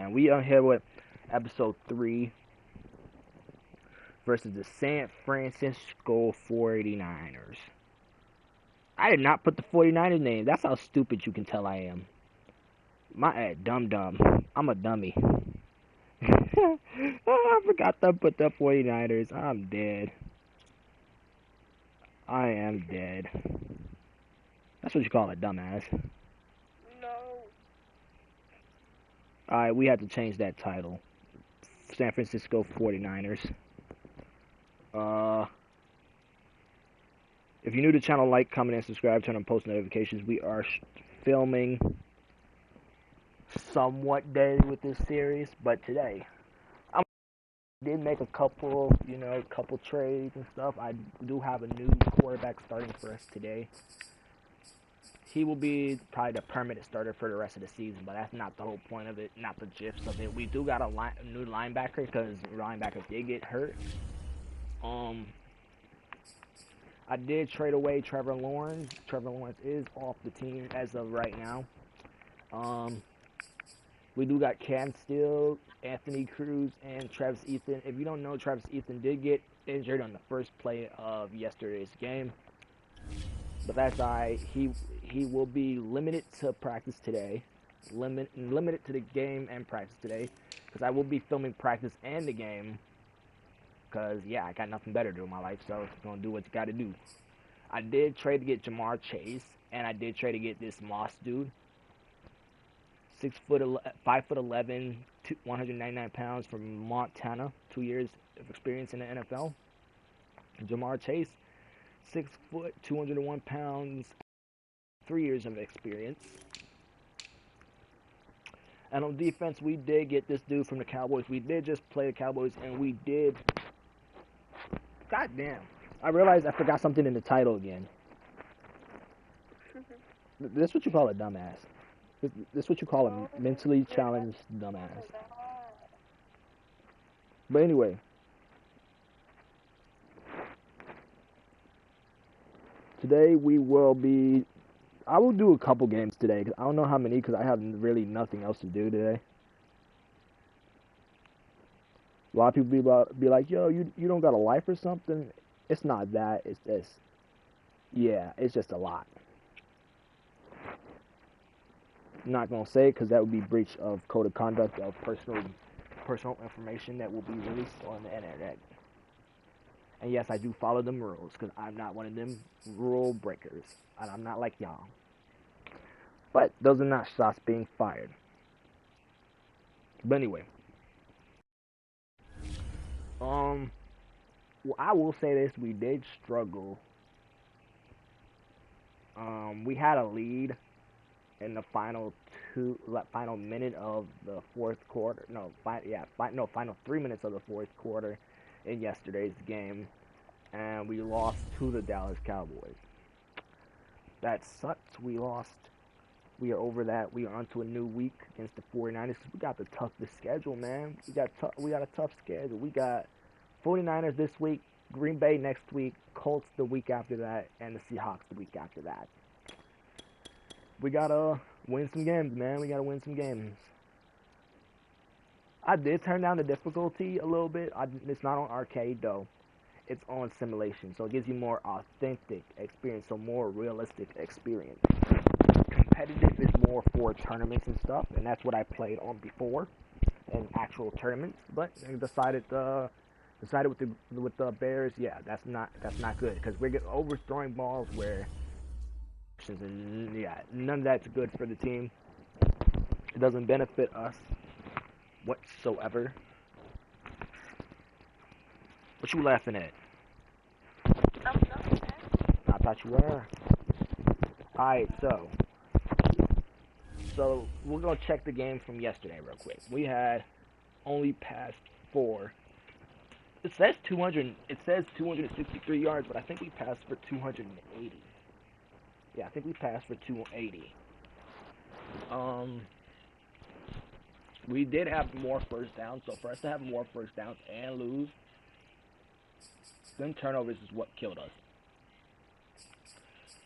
man. We are here with episode 3 versus the San Francisco 49ers. I did not put the 49ers name. That's how stupid you can tell I am. My dumb. I'm a dummy. Oh, I forgot to put the 49ers. I'm dead. I am dead. That's what you call a dumbass. No. Alright, we had to change that title. San Francisco 49ers. If you're new to the channel, like, comment, and subscribe. Turn on post notifications. We are filming somewhat daily with this series, but today I did make a couple trades and stuff. I do have a new quarterback starting for us today. He will be probably the permanent starter for the rest of the season, but that's not the whole point of it, not the gist of it. We do got a new linebacker because linebacker did get hurt. I did trade away Trevor Lawrence. Trevor Lawrence is off the team as of right now. We do got Cam Steele, Anthony Cruz, and Travis Etienne. If you don't know, Travis Etienne did get injured on the first play of yesterday's game. But that's alright. He will be limited to practice today. Limited to the game and practice today. Because I will be filming practice and the game. Because, yeah, I got nothing better to do in my life, so I'm going to do what you got to do. I did trade to get Jamar Chase, and I did trade to get this Moss dude. 5'11", 199 pounds from Montana, 2 years of experience in the NFL. Jamar Chase, 6 foot, 201 pounds, 3 years of experience. And on defense, we did get this dude from the Cowboys. We did just play the Cowboys, and we did... God damn. I realized I forgot something in the title again. This is what you call a dumbass. This is what you call a mentally challenged dumbass. But anyway. Today we will be... I will do a couple games today. Cause I don't know how many because I have really nothing else to do today. A lot of people be like, yo, you don't got a life or something? It's not that. It's this. Yeah, it's just a lot. I'm not going to say it because that would be breach of code of conduct of personal information that will be released on the internet. And yes, I do follow them rules because I'm not one of them rule breakers. And I'm not like y'all. But those are not shots being fired. But anyway. Well, I will say this, we did struggle. We had a lead in the final minute of the fourth quarter. Final 3 minutes of the fourth quarter in yesterday's game, and we lost to the Dallas Cowboys. That sucks. We lost. We are over that. We are onto a new week against the 49ers. We got the toughest schedule, man. We got a tough schedule. We got 49ers this week, Green Bay next week, Colts the week after that, and the Seahawks the week after that. We gotta win some games, man. We gotta win some games. I did turn down the difficulty a little bit. It's not on arcade, though. It's on simulation, so it gives you more authentic experience, so more realistic experience. Competitive is more for tournaments and stuff, and that's what I played on before in actual tournaments. But I decided with the Bears, yeah, that's not good because we're overthrowing balls where, yeah, none of that's good for the team. It doesn't benefit us whatsoever. What you laughing at? I thought you were. Alright, so we're gonna check the game from yesterday real quick. We had only passed 4. It says 263 yards, but I think we passed for 280. Yeah, I think we passed for 280. We did have more first downs, so for us to have more first downs and lose, them turnovers is what killed us.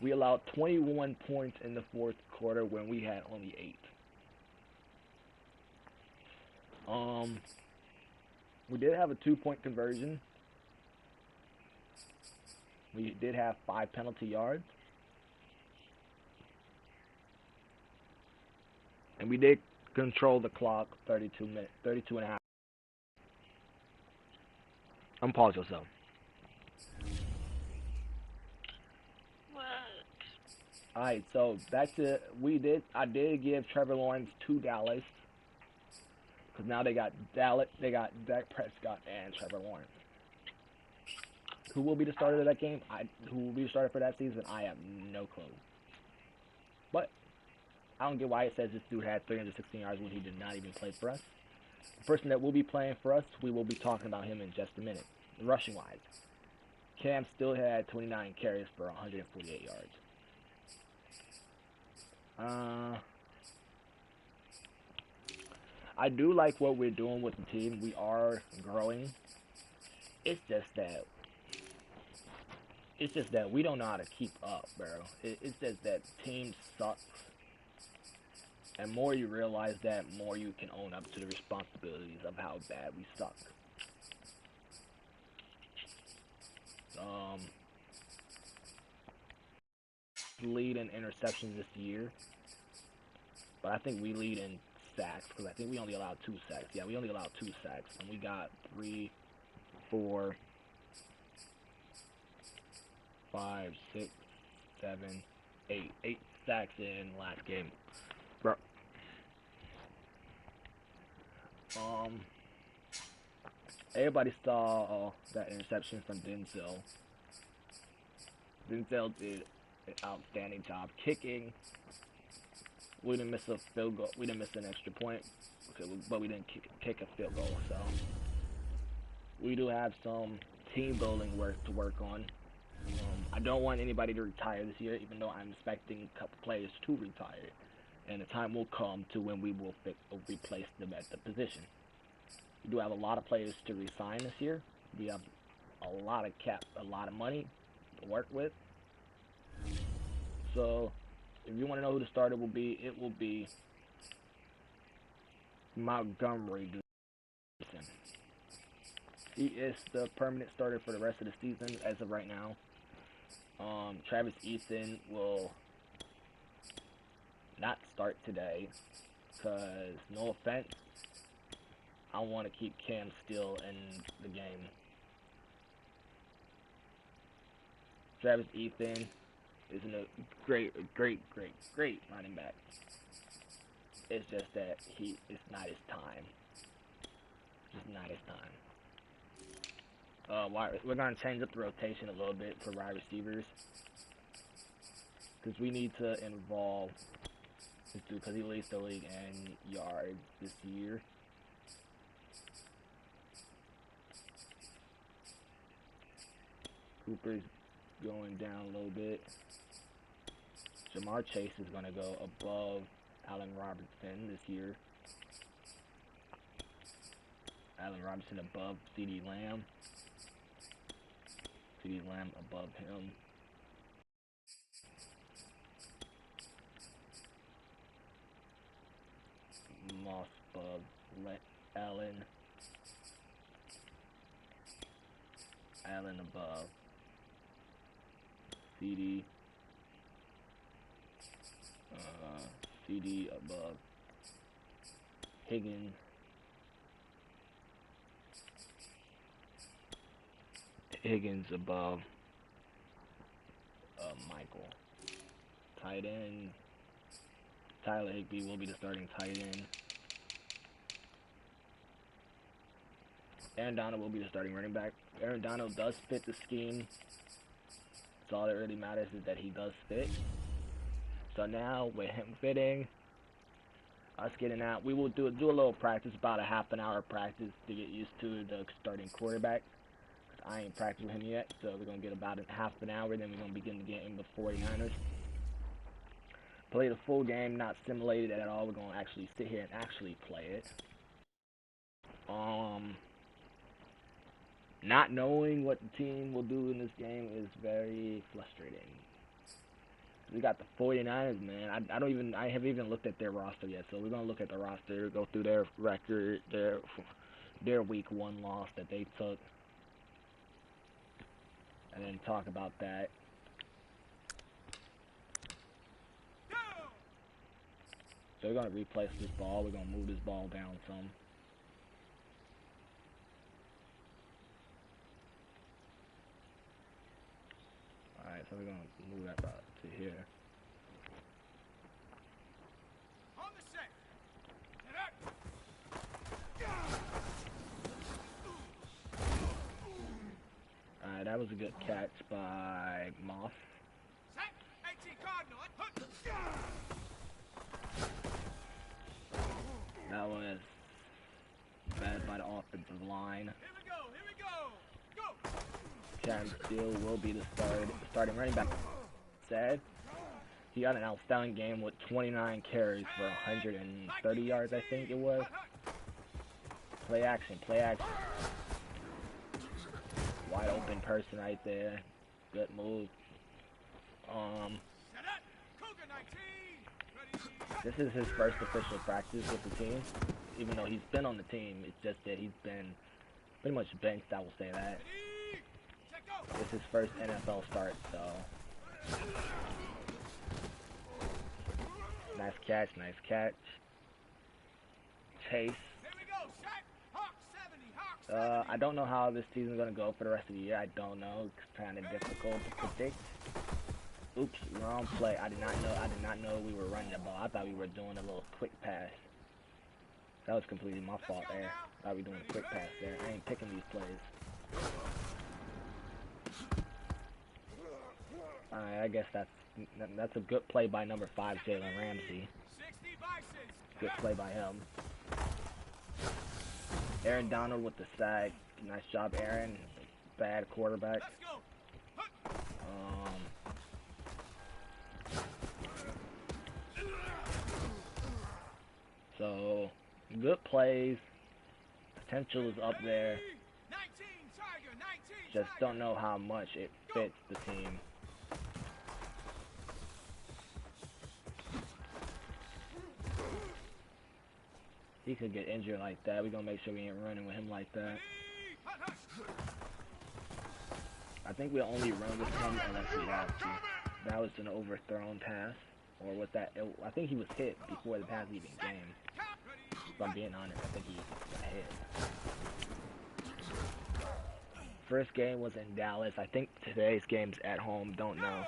We allowed 21 points in the fourth quarter when we had only 8. Um, we did have a 2-point conversion. We did have 5 penalty yards. And we did control the clock 32 and a half. Unpause yourself. What? Alright, so back to I did give Trevor Lawrence to Dallas. Because now they got Dak Prescott and Trevor Lawrence. Who will be the starter of that game? Who will be the starter for that season? I have no clue. But I don't get why it says this dude had 316 yards when he did not even play for us. The person that will be playing for us, we will be talking about him in just a minute. Rushing wise, Cam still had 29 carries for 148 yards. I do like what we're doing with the team. We are growing. It's just that we don't know how to keep up, bro. It's just that the team sucks. And more you realize that, more you can own up to the responsibilities of how bad we suck. Lead in interceptions this year, but I think we lead in sacks because I think we only allowed 2 sacks. Yeah, we only allowed 2 sacks, and we got 3, 4, 5, 6, 7, 8 sacks in last game. Bro. Everybody saw that interception from Denzel. Denzel did an outstanding job kicking. We didn't miss a field goal. We didn't miss an extra point, but we didn't kick a field goal. So we do have some team building work to work on. I don't want anybody to retire this year, even though I'm expecting a couple players to retire. And the time will come to when we will replace them at the position. We do have a lot of players to resign this year. We have a lot of money to work with. So, if you want to know who the starter will be, it will be Montgomery. He is the permanent starter for the rest of the season as of right now. Travis Ethan will not start today because, no offense, I want to keep Cam still in the game. Travis Ethan is a great running back. It's just that it's not his time. It's not his time. We're going to change up the rotation a little bit for wide receivers. Because we need to involve this dude because he leads the league in yards this year. Cooper's going down a little bit. Jamar Chase is going to go above Allen Robinson this year. Allen Robinson above CeeDee Lamb. CeeDee Lamb above him. Moss above Allen. Allen above CeeDee. CeeDee above Higgins. Higgins above Michael. Tight end. Tyler Higbee will be the starting tight end. Aaron Donald will be the starting running back. Aaron Donald does fit the scheme. So all that really matters is that he does fit. So now with him fitting, us getting out, we will do a little practice, about a half an hour practice to get used to the starting quarterback. I ain't practiced with him yet, so we're going to get about half an hour, then we're going to begin the game with 49ers. Play the full game, not simulated at all. We're going to actually sit here and actually play it. Not knowing what the team will do in this game is very frustrating. We got the 49ers, man. I haven't even looked at their roster yet. So we're gonna look at the roster, go through their record, their week 1 loss that they took, and then talk about that. So we're gonna replace this ball. We're gonna move this ball down some. Alright, so we're gonna move that to here. On the set. Alright, that was a good catch by Moss. Set. 18 Cardinal. That was bad by the offensive line. Here we go. Here we go. Go. Cam Steele will be the starting running back. Said he got an outstanding game with 29 carries for 130 yards, I think it was. Play action, play action. Wide open person right there. Good move. This is his first official practice with the team, even though he's been on the team. It's just that he's been pretty much benched, I will say that. It's his first NFL start, so. Nice catch, nice catch. Chase. I don't know how this season's going to go for the rest of the year. I don't know. It's kind of difficult to predict. Oops, wrong play. I did not know we were running the ball. I thought we were doing a little quick pass. That was completely my fault there. I thought we were doing a quick pass there. I ain't picking these plays. Alright, I guess that's a good play by number 5, Jalen Ramsey. Good play by him. Aaron Donald with the sack. Nice job, Aaron. Bad quarterback. So, good plays. Potential is up there. Just don't know how much it fits the team. He could get injured like that. We're going to make sure we ain't running with him like that. I think we'll only run with him unless we have to. That was an overthrown pass. Or was that? I think he was hit before the pass even came. If I'm being honest, I think he got hit. First game was in Dallas. I think today's game's at home. Don't know.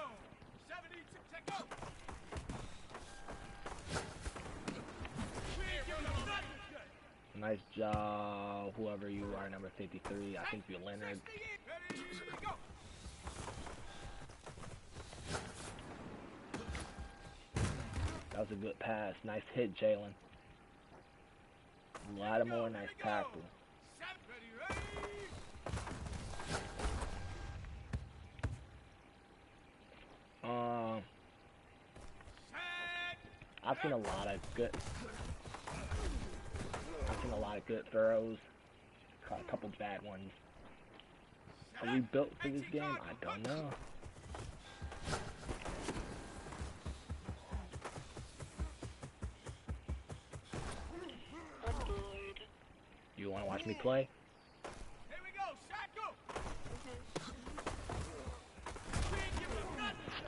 Nice job, whoever you are, number 53. I think you're Leonard. That was a good pass. Nice hit, Jalen. Lattimore, nice tackle. I've seen a lot of good throws. Caught a couple bad ones. Are we built for this game? I don't know. You want to watch me play? Here we go, shot, go.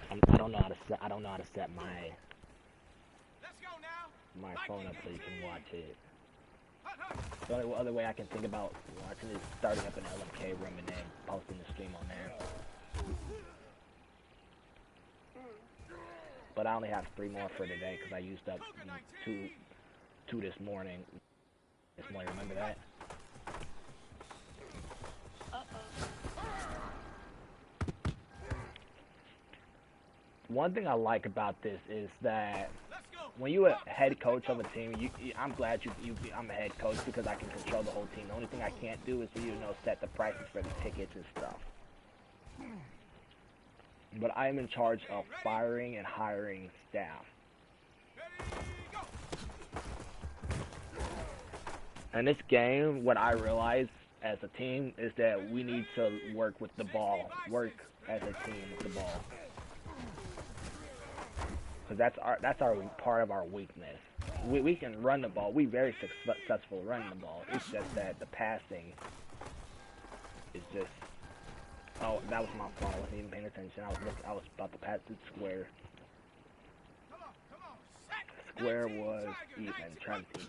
I don't know how to set my phone up so you can watch it. The only other way I can think about watching is starting up an LMK room and then posting the stream on there. But I only have 3 more for today because I used up two this morning. Remember that? One thing I like about this is that when you're a head coach of a team, I'm glad I'm a head coach because I can control the whole team. The only thing I can't do is set the prices for the tickets and stuff. But I am in charge of firing and hiring staff. And this game, what I realized as a team is that we need to work with the ball. Work as a team with the ball. because that's our part of our weakness. We can run the ball. We very successful running the ball. It's just that the passing is just. Oh, that was my fault. I wasn't even paying attention. I was about to pass it square. Come on, set. Square 19 was Tiger, even. 19. Trent even.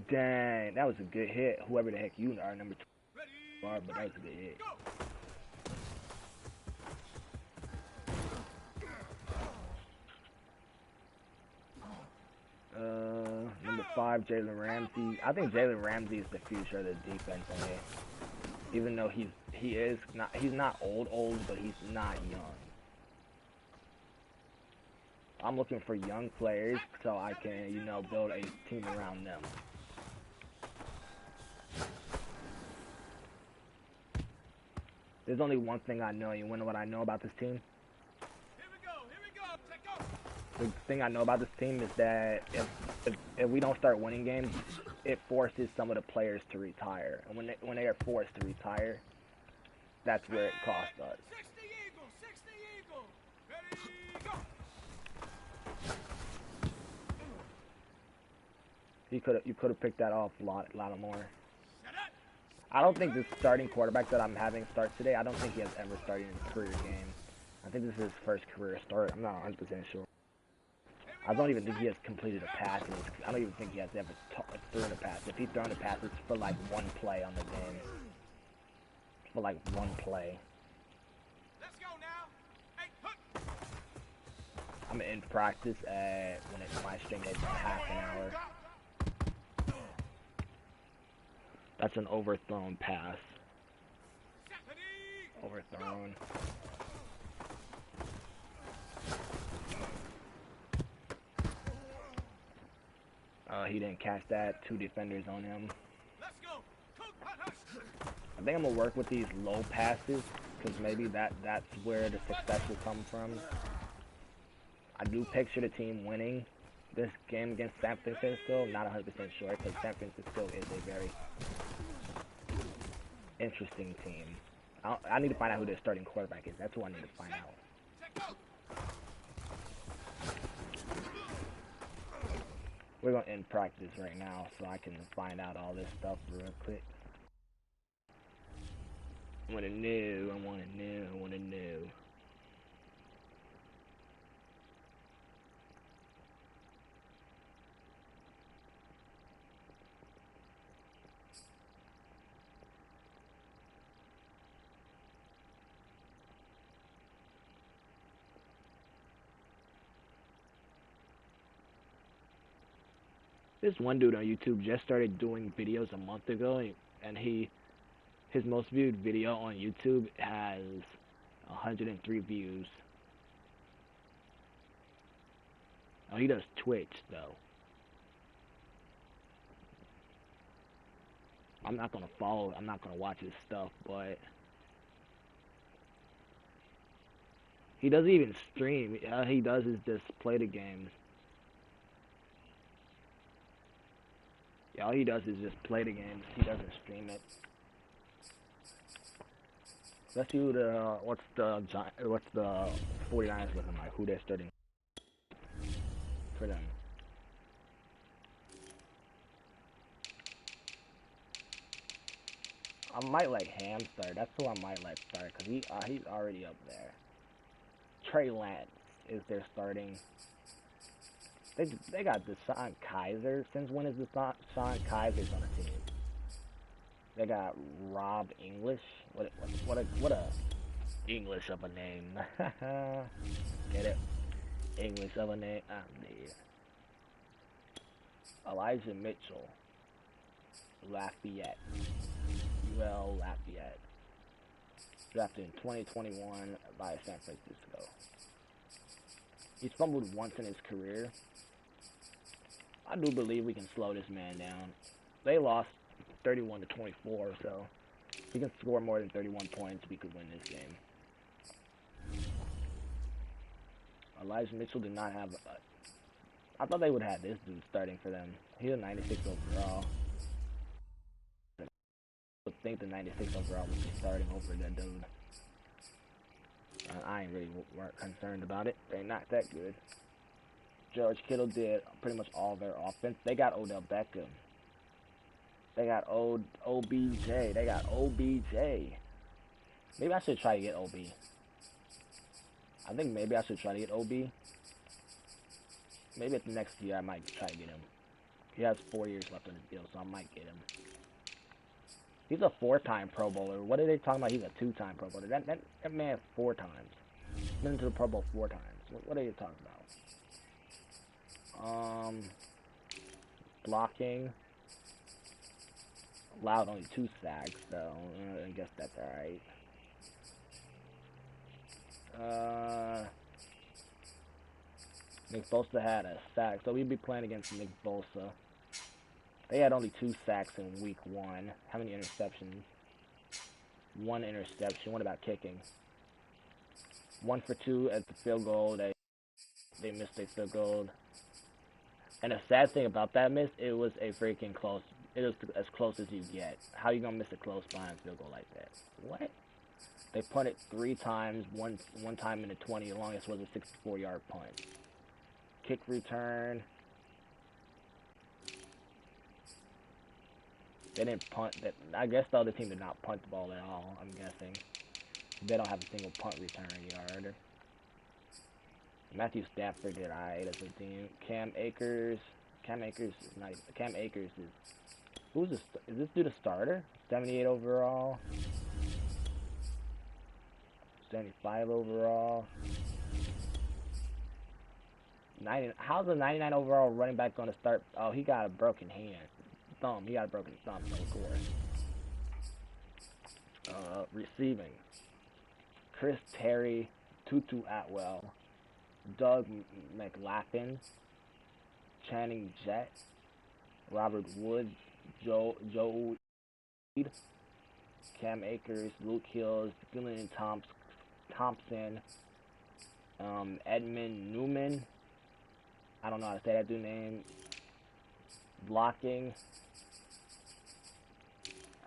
Dang, that was a good hit. Whoever the heck you are, number 2 are, but that was a good hit. Go. Number 5, Jalen Ramsey. I think Jalen Ramsey is the future of the defense in here. Even though he's not old, but he's not young. I'm looking for young players so I can, build a team around them. There's only one thing I know. You wanna know what I know about this team? Here we go. Take off. The thing I know about this team is that if we don't start winning games, it forces some of the players to retire. And when they are forced to retire, that's where it costs us. 60 Eagle. Ready, go. You could have picked that off a lot more. Set up. I don't think this starting quarterback that I'm having start today, I don't think he has ever started in his career game. I think this is his first career start. I'm not 100% sure. I don't even think he has completed a pass. I don't even think he has ever thrown a pass. If he's thrown a pass, it's for like one play on the game. For like one play. Let's go now. Hey, hook. I'm in practice when my string is half an hour. That's an overthrown pass. Overthrown. He didn't catch that. 2 defenders on him. Let's go. I think I'm gonna work with these low passes because maybe that's where the success will come from. I do picture the team winning this game against San Francisco. Not 100% sure because San Francisco is a very interesting team. I need to find out who their starting quarterback is. That's who I need to find out. We're going to end practice right now so I can find out all this stuff real quick. I want to know. This one dude on YouTube just started doing videos a month ago, and his most viewed video on YouTube has 103 views. Oh, he does Twitch though. I'm not gonna watch his stuff, but he doesn't even stream. All he does is just play the games. Yeah, all he does is just play the games. He doesn't stream it. Let's see what's the 49ers looking like. Who they're starting for them. I might let Ham start. That's who I might let start because he's already up there. Trey Lance is their starting. They got Deshaun Kaiser. Since when is Deshaun Kaiser's on the team? They got Rob English. What a English of a name. Get it? English of a name. I'm dead. Elijah Mitchell. Lafayette. UL Lafayette. Drafted in 2021 by San Francisco. He's fumbled once in his career. I do believe we can slow this man down. They lost 31-24, so if we can score more than 31 points, we could win this game. Elijah Mitchell did not have. I thought they would have this dude starting for them. He's a 96 overall. I think the 96 overall would be starting over that dude. I ain't really weren't concerned about it. They're not that good. George Kittle did pretty much all their offense. They got Odell Beckham. They got OBJ. They got OBJ. Maybe I should try to get OB. I think maybe I should try to get OB. Maybe at the next year I might try to get him. He has 4 years left on his deal, so I might get him. He's a 4-time Pro Bowler. What are they talking about? He's a 2-time Pro Bowler. That man 4 times. Been into the Pro Bowl 4 times. What are you talking about? Blocking. Allowed only 2 sacks, so I guess that's alright. Nick Bosa had a sack, so we'd be playing against Nick Bosa. They had only 2 sacks in week 1. How many interceptions? 1 interception. What about kicking? 1 for 2 at the field goal. They missed a field goal. And the sad thing about that miss, it was a freaking close. It was as close as you get. How you gonna miss a close behind field goal like that? What? They punted 3 times. One time in the 20. The longest was a 64-yard punt. Kick return. They didn't punt. I guess the other team did not punt the ball at all, I'm guessing. They don't have a single punt return yard. Matthew Stafford did alright as a team. Cam Akers is nice. Cam Akers is... Is this dude a starter? 78 overall. 75 overall. How's a 99 overall running back going to start? Oh, he got a broken hand. Thumb. He got a broken thumb, of course. Receiving. Chris Terry, Tutu Atwell, Doug McLaughlin, Channing Jett, Robert Woods, Joe Weed, Cam Akers, Luke Hills, Gillian Thompson, Edmund Newman. I don't know how to say that dude's name. Blocking.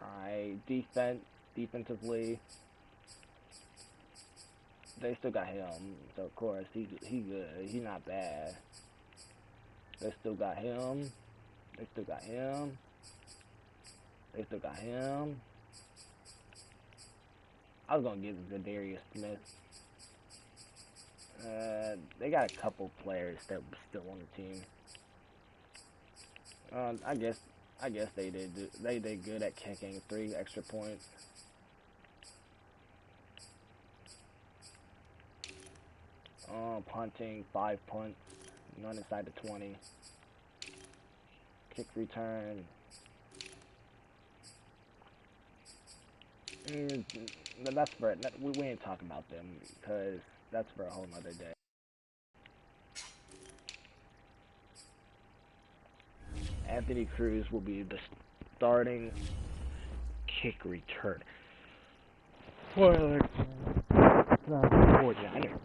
Alright, defensively. They still got him, so of course he good. He's not bad. They still got him. They still got him. They still got him. I was gonna give it to Darius Smith. They got a couple players that were still on the team. I guess they did good at kicking 3 extra points. Punting 5 punts, none inside the 20. Kick return. That's for we ain't talking about them because that's for a whole nother day. Anthony Cruz will be the starting kick return. For the 49ers.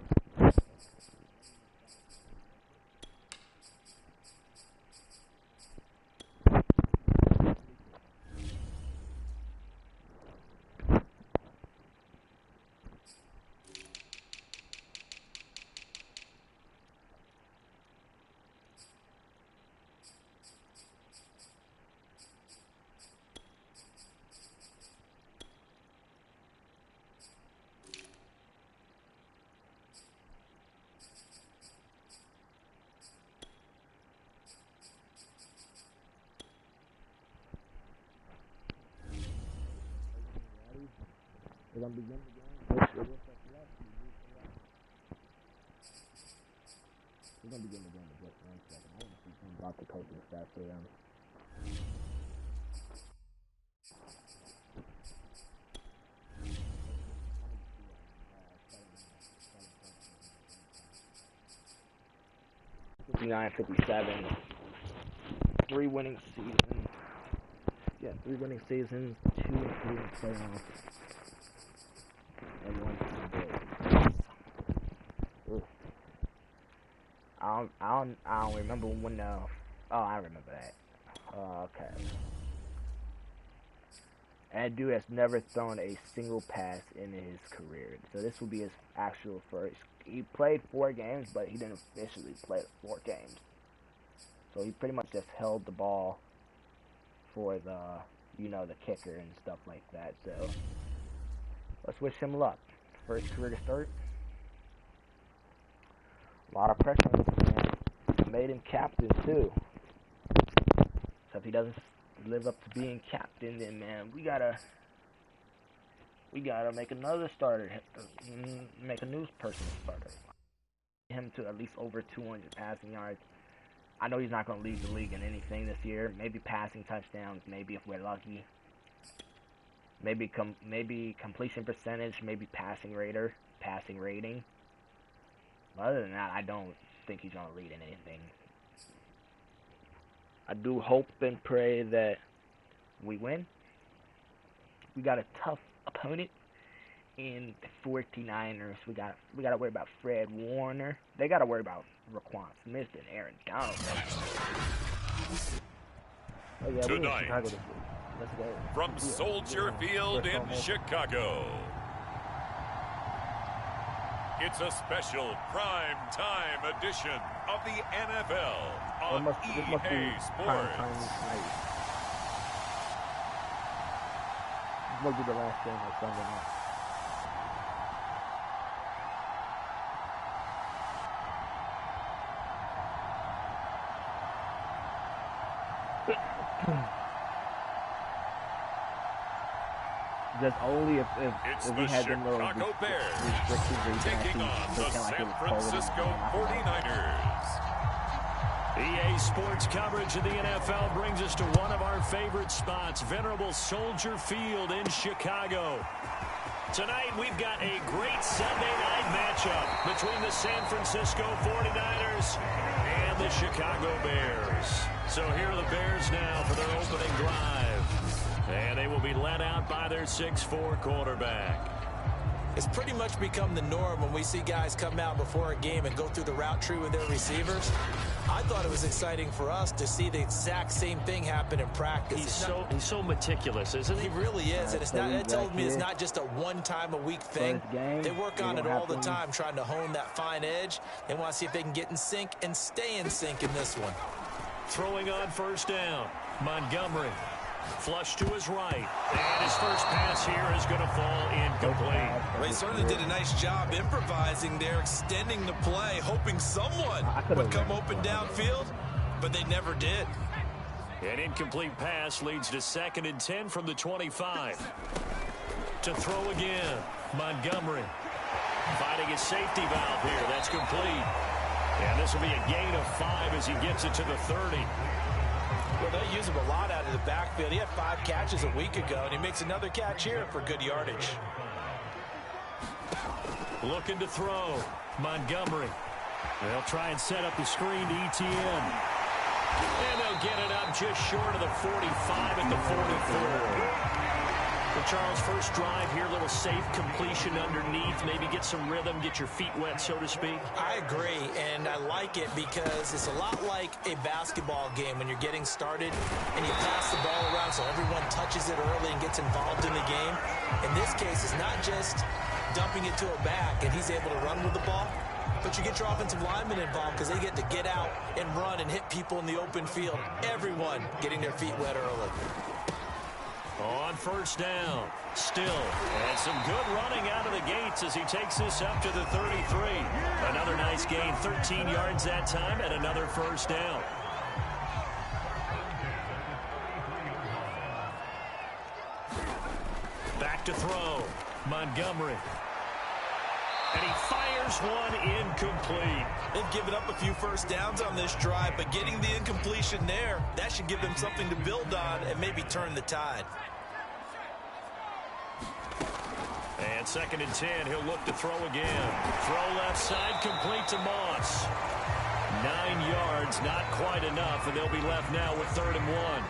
We're gonna begin the game. We're gonna begin the game in just 1 second. I want to see something about the coaching staff for them. $59-57. 3 winning seasons. Yeah, 3 winning seasons, 2 including playoffs. And 1 Super Bowl. I don't remember when the... Oh, I remember that. Okay. And dude has never thrown a single pass in his career. So this will be his actual first. He played 4 games, but he didn't officially play 4 games. So he pretty much just held the ball for the, the kicker and stuff like that. So let's wish him luck. First career to start. A lot of pressure on this man. Made him captain too. So if he doesn't live up to being captain, then man, we gotta make another starter, make a new person starter. Him to at least over 200 passing yards. I know he's not gonna lead the league in anything this year. Maybe passing touchdowns, maybe if we're lucky. Maybe completion percentage, maybe passing rating. But other than that, I don't think he's gonna lead in anything. I do hope and pray that we win. We got a tough opponent in the 49ers. We got to worry about Fred Warner. They got to worry about Raquan Smith and Aaron Donald. Oh yeah, we're in Chicago this week. Let's go. From Soldier Field in Chicago, it's a special prime time edition of the NFL on EA Sports. This must be the last game of Sunday night. Just only if we had them little Chicago Bears taking on the San Francisco 49ers. EA Sports coverage of the NFL brings us to one of our favorite spots, venerable Soldier Field in Chicago. Tonight we've got a great Sunday night matchup between the San Francisco 49ers and the Chicago Bears. So here are the Bears now for their opening drive. And they will be led out by their 6'4" quarterback. It's pretty much become the norm when we see guys come out before a game and go through the route tree with their receivers. I thought it was exciting for us to see the exact same thing happen in practice. He's so meticulous, isn't he? He really is, and it tells me it's not just a one-time-a-week thing. They work on it all the time, trying to hone that fine edge. They want to see if they can get in sync and stay in sync in this one. Throwing on first down, Montgomery. Flush to his right, and his first pass here is going to fall incomplete. Well, he certainly did a nice job improvising there, extending the play, hoping someone would come open downfield, but they never did. An incomplete pass leads to 2nd and 10 from the 25. To throw again, Montgomery. Finding his safety valve here, that's complete. And this will be a gain of 5 as he gets it to the 30. Well, they use him a lot out of the backfield. He had 5 catches a week ago, and he makes another catch here for good yardage. Looking to throw. Montgomery. They'll try and set up the screen to ETN. And they'll get it up just short of the 45 at the 44. Well, Charles, first drive here, little safe completion underneath, maybe get some rhythm, get your feet wet, so to speak. I agree, and I like it because it's a lot like a basketball game when you're getting started and you pass the ball around so everyone touches it early and gets involved in the game. In this case, it's not just dumping it to a back and he's able to run with the ball, but you get your offensive linemen involved because they get to get out and run and hit people in the open field. Everyone getting their feet wet early. On first down, still, and some good running out of the gates as he takes this up to the 33. Another nice gain, 13 yards that time, and another first down. Back to throw, Montgomery. And he fires one incomplete. They've given up a few first downs on this drive, but getting the incompletion there, that should give them something to build on and maybe turn the tide. And 2nd and 10, he'll look to throw again. Throw left side, complete to Moss. 9 yards, not quite enough, and they'll be left now with 3rd and 1.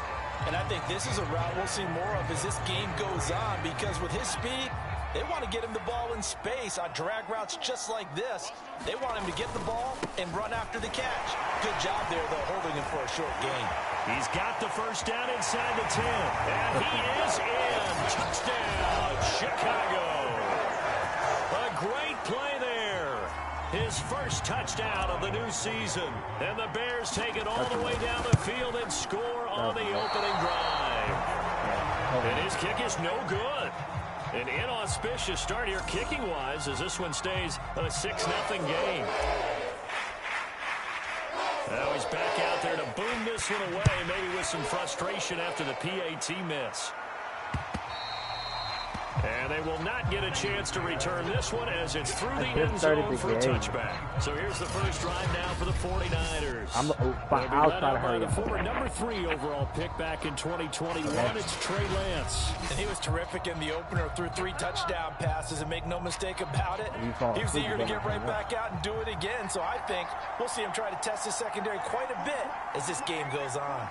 And I think this is a route we'll see more of as this game goes on, because with his speed, They want to get him the ball in space on drag routes just like this. They want him to get the ball and run after the catch. Good job there, though, holding him for a short gain. He's got the first down inside the 10. And he is in. Touchdown, Chicago. A great play there. His first touchdown of the new season. And the Bears take it all the way down the field and score on the opening drive. And his kick is no good. An inauspicious start here kicking-wise as this one stays a 6-0 game. Now he's back out there to boom this one away, maybe with some frustration after the PAT miss. And they will not get a chance to return this one as it's through the end zone for a touchback. So here's the first drive now for the 49ers. I'll try to hurry up. The former number 3 overall pick back in 2021, it's Trey Lance. And he was terrific in the opener, threw 3 touchdown passes, and make no mistake about it, he was eager to get right back out and do it again. So I think we'll see him try to test his secondary quite a bit as this game goes on.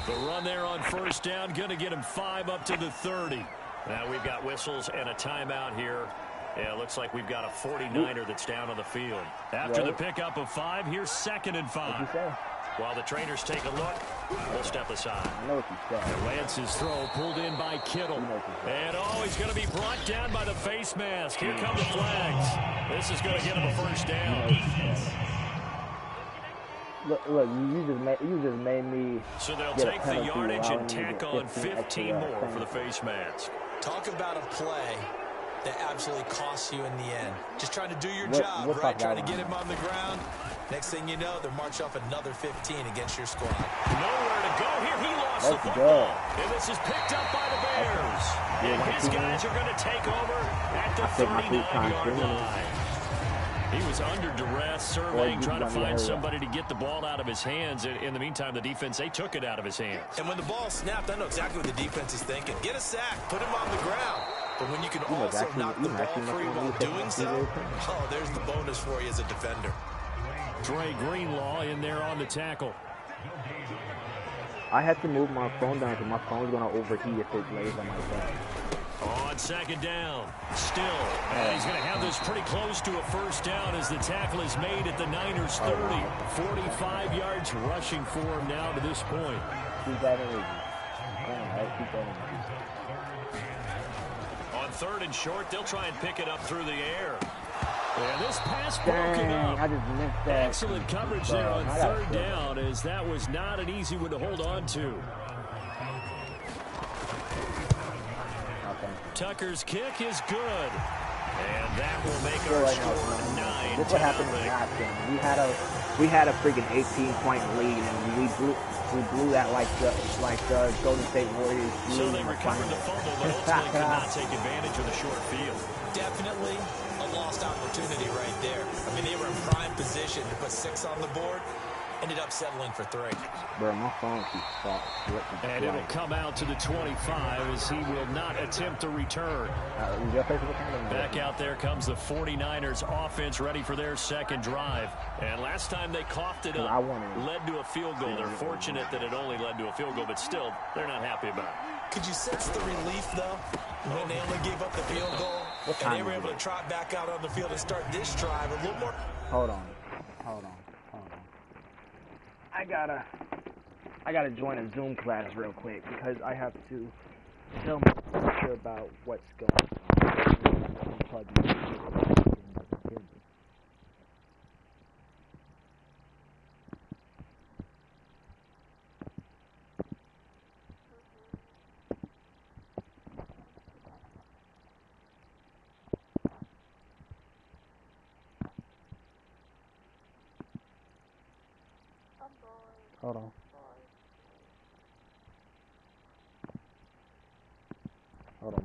The run there on first down, going to get him 5 up to the 30. Now we've got whistles and a timeout here. Yeah, it looks like we've got a 49er that's down on the field. After the pickup of 5, here's 2nd and 5. While the trainers take a look, we'll step aside. Lance's throw pulled in by Kittle. And he's going to be brought down by the face mask. Here come the flags. This is going to get him a first down. Look, you just made me. So they'll take the yardage and tack on 15 more for the face mask. Talk about a play that absolutely costs you in the end. Just trying to do your job, right? Trying to get him on the ground. Next thing you know, they're march off another 15 against your squad. Nowhere to go here. He lost the football. And this is picked up by the Bears. And his guys are going to take over at the 39-yard line. He was under duress, surveying, trying to find somebody to get the ball out of his hands. In the meantime, the defense, they took it out of his hands. And when the ball snapped, I know exactly what the defense is thinking. Get a sack, put him on the ground. But when you can also knock the ball free while doing so, there's the bonus for you as a defender. Dre Greenlaw in there on the tackle. I had to move my phone down because my phone's going to overheat if it lays on my bed. On 2nd down, still, and he's going to have this pretty close to a first down as the tackle is made at the Niners 30. 45 yards rushing for him now to this point. On 3rd and short, they'll try and pick it up through the air. And this pass broken up. I just missed that. Excellent coverage there on 3rd down, as that was not an easy one to hold on to. Tucker's kick is good. And that will make our score 9. This is what happened in the last game. We had a freaking 18-point lead, and we blew that like the Golden State Warriors. So they recovered the fumble, but ultimately could not take advantage of the short field. Definitely a lost opportunity right there. I mean, they were in prime position to put 6 on the board. Ended up settling for 3. Bro, my phone keeps and it'll come out to the 25 as he will not attempt to return. Back out there comes the 49ers offense ready for their 2nd drive. And last time they coughed it up, led to a field goal. They're fortunate that it only led to a field goal, but still, they're not happy about it. Could you sense the relief, though, when they only gave up the field goal? And they were able to trot back out on the field and start this drive a little more. Hold on. I gotta join a Zoom class real quick because I have to tell my teacher about what's going on. Hold on. Hold on.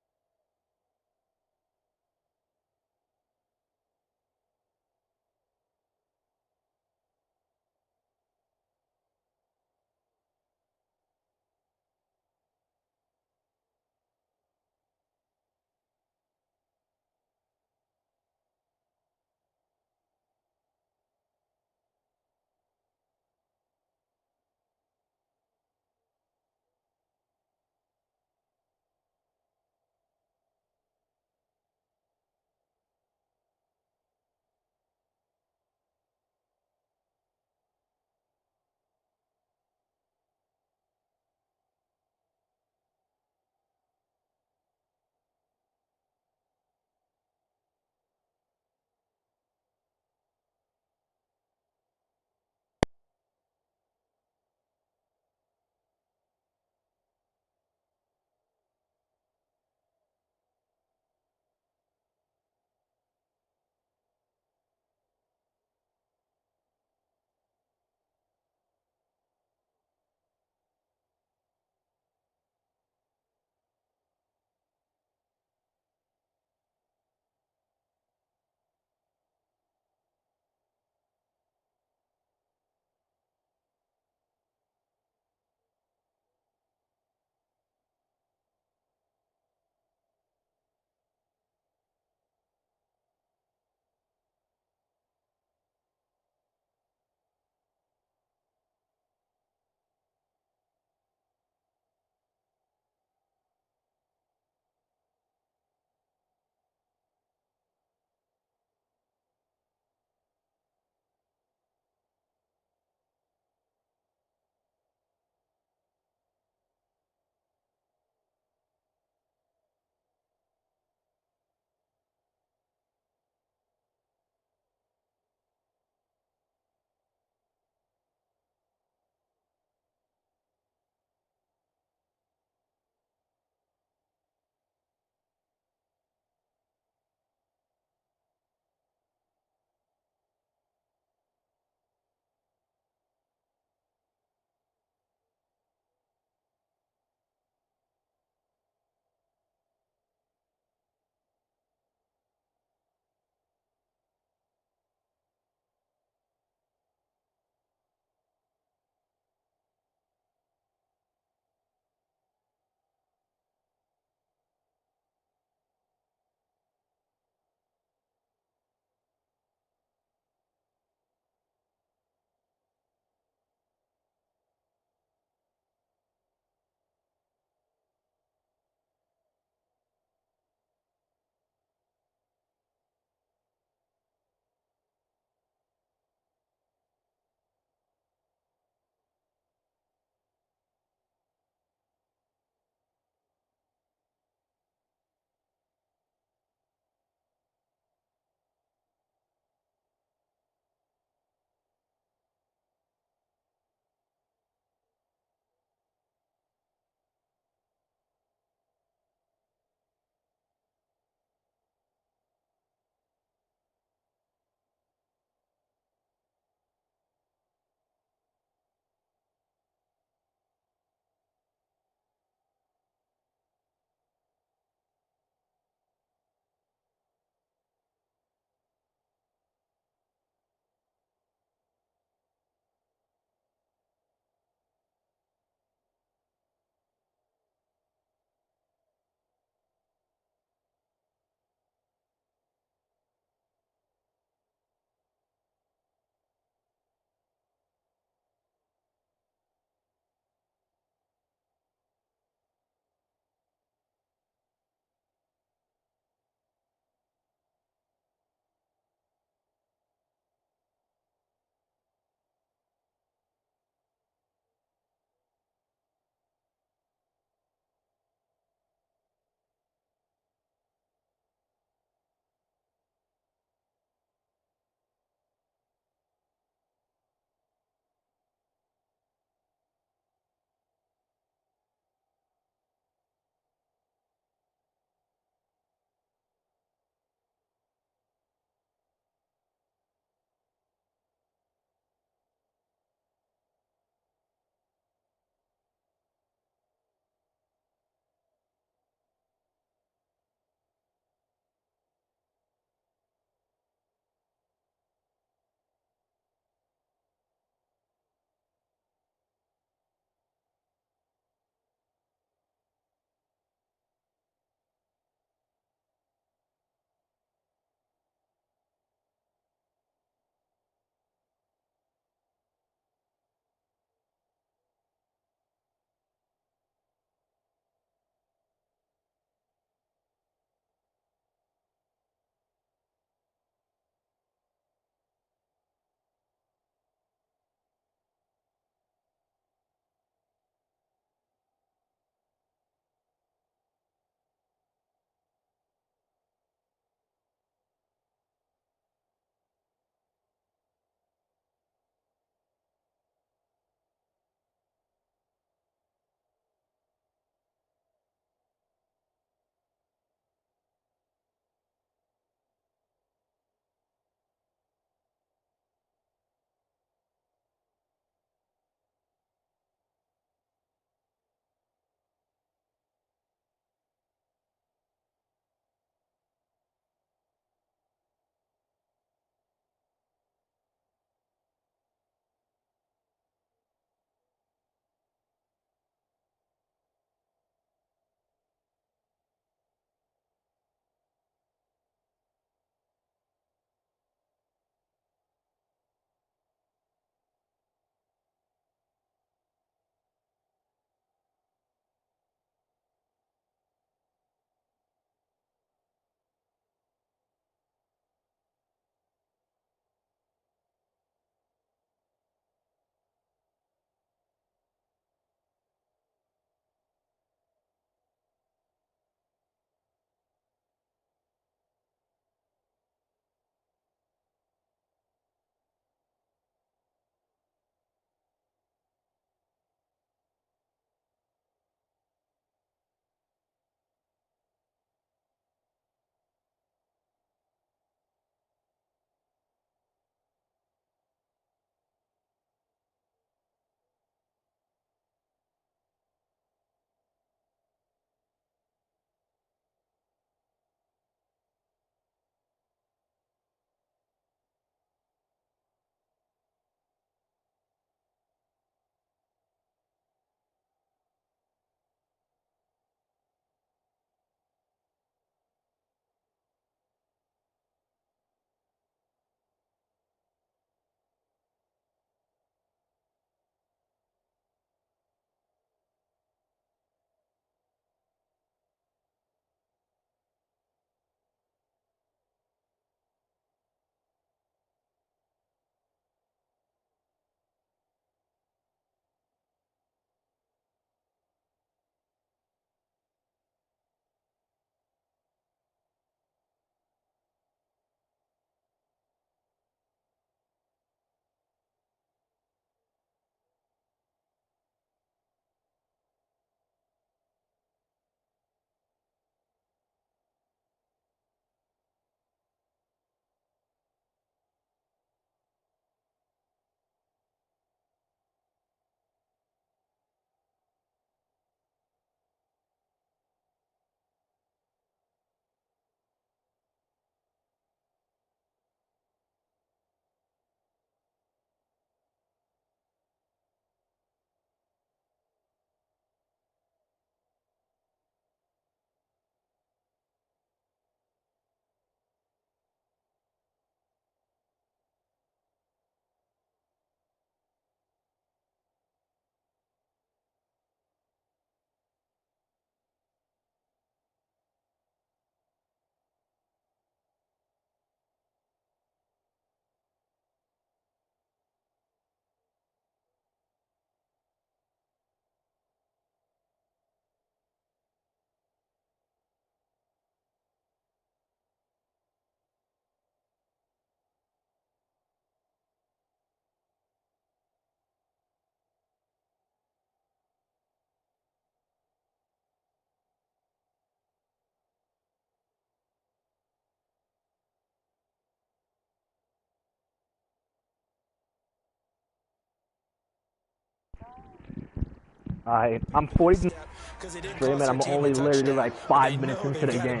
I'm 40 stream and I'm only literally like 5 minutes into the game.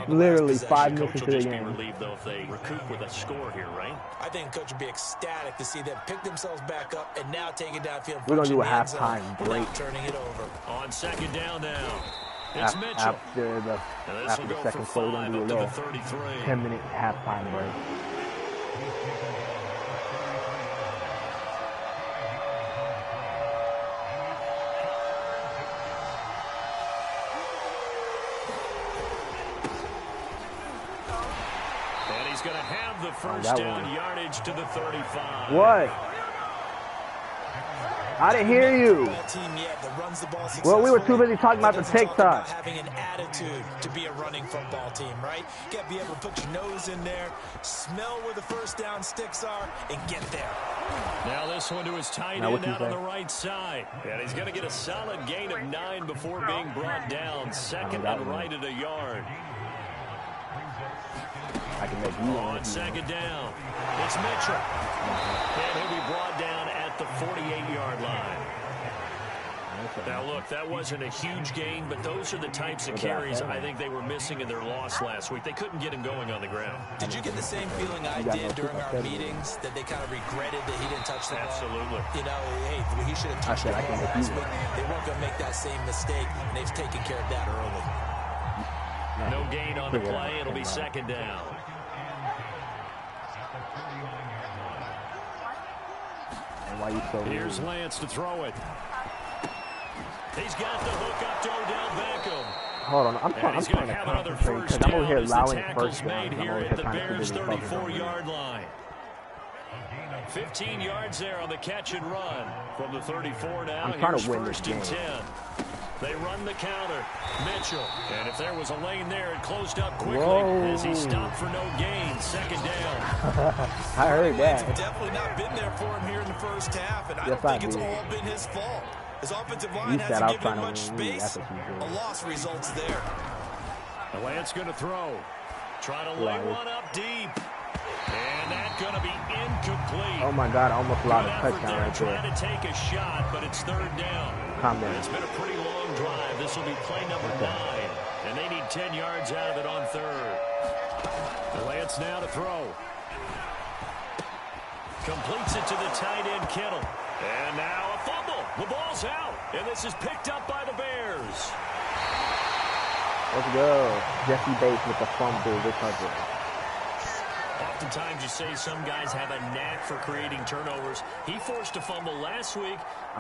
Literally 5 minutes into the game. Coach would be relieved though if they recoup with a score here, right? I think coach would be ecstatic to see them pick themselves back up and now take it downfield. We're gonna do a halftime break. Turning it over. On second down now. It's Mitchell. After the second quarter, we're gonna do a little 10-minute halftime break. Going to have the first down yardage to the 35. What? I didn't hear you. Well, we were too busy talking about the TikTok. Having an attitude to be a running football team, right? You got to be able to put your nose in there, smell where the first down sticks are, and get there. Now this one to his tight end out on the right side. And he's going to get a solid gain of 9 before being brought down. Second and right at a yard. I can make you on second down. It's Mitchell. And he'll be brought down at the 48-yard line. Now, look, that wasn't a huge gain, but those are the types of carries I think they were missing in their loss last week. They couldn't get him going on the ground. Did you get the same feeling I did during our meetings, that they kind of regretted that he didn't touch the ball? Absolutely. You know, hey, he should have touched the ball last week. They weren't going to make that same mistake, and they've taken care of that early. No gain on the play. It'll be second down. Here's Lance to throw it. He's got the hook up to Odell Beckham. Hold on, I'm trying to concentrate because I'm over here allowing first down. Here at the Bears' 34-yard line. 15 yards there on the catch and run from the 34 now. I'm trying Here's to win first this and 10. They run the counter. Mitchell. And if there was a lane there, it closed up quickly as he stopped for no gain. Second down. I heard that. It's definitely not been there for him here in the first half, and I don't think it's all been his fault. His offensive line hasn't given him much space. A loss results there. The Lance going to throw. Try to lay one up deep. And that's going to be incomplete. Oh, my God. I almost allowed a touchdown right there. Trying to take a shot, but it's third down. It's been a pretty long drive. This will be play number 9. And they need 10 yards out of it on third. The Lance now to throw. Completes it to the tight end, Kittle. And now a fumble. The ball's out. And this is picked up by the Bears. Let's go. Jesse Bates with the fumble recovery. Oftentimes you say some guys have a knack for creating turnovers. He forced a fumble last week.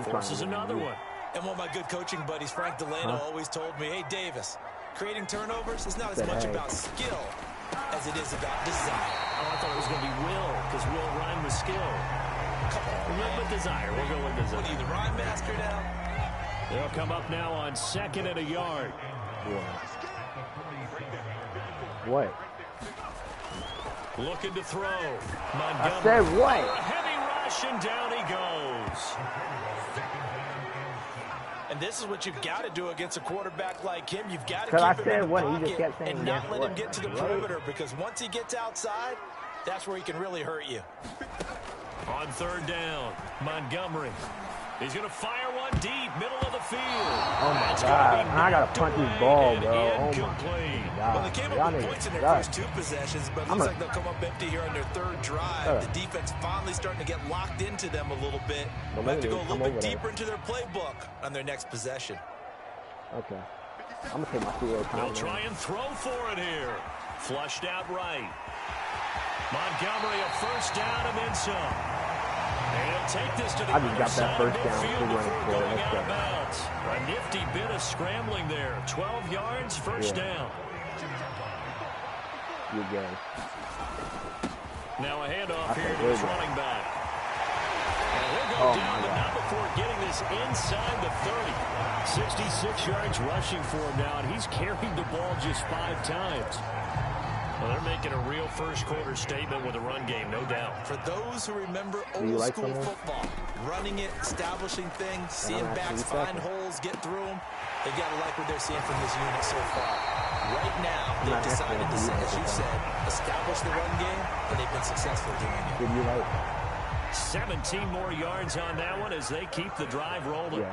Forces another one. And one of my good coaching buddies, Frank Delano, always told me, hey, Davis, creating turnovers is not as much about skill as it is about desire. Oh, I thought it was going to be will, because will rhyme with skill. Come on, man. With desire. We'll go with desire. What, are you the rhyme master now? They'll come up now on second and a yard. What? Looking to throw. Montgomery. I said what? A heavy rush, and down he goes. And this is what you've got to do against a quarterback like him. You've got to keep him in the pocket and not let him get to the perimeter, because once he gets outside, that's where he can really hurt you. On third down, Montgomery. He's going to fire one deep, middle of the field. Oh, my God. I got to punt this ball, bro. Oh, my God. Well, they came up with points in their first 2 possessions, but it looks like they'll come up empty here on their third drive. The defense finally starting to get locked into them a little bit. They'll have to go a little bit deeper into their playbook on their next possession. Okay. I'm going to take my 2-year time. They'll try and throw for it here. Flushed out right. Montgomery, a first down and then some. And he'll take this to the I just got that first down. A nifty bit of scrambling there. 12 yards, first down. Good game. Now a handoff here to his running back. And he'll go down, but not before getting this inside the 30. 66 yards rushing for him now, and he's carried the ball just 5 times. Well, they're making a real first-quarter statement with a run game, no doubt. For those who remember old-school football, running it, establishing things, seeing backs find holes, get through them, they've got to like what they're seeing from this unit so far. Right now, they've decided to, as you said, establish the run game, and they've been successful doing it. 17 more yards on that one as they keep the drive rolling.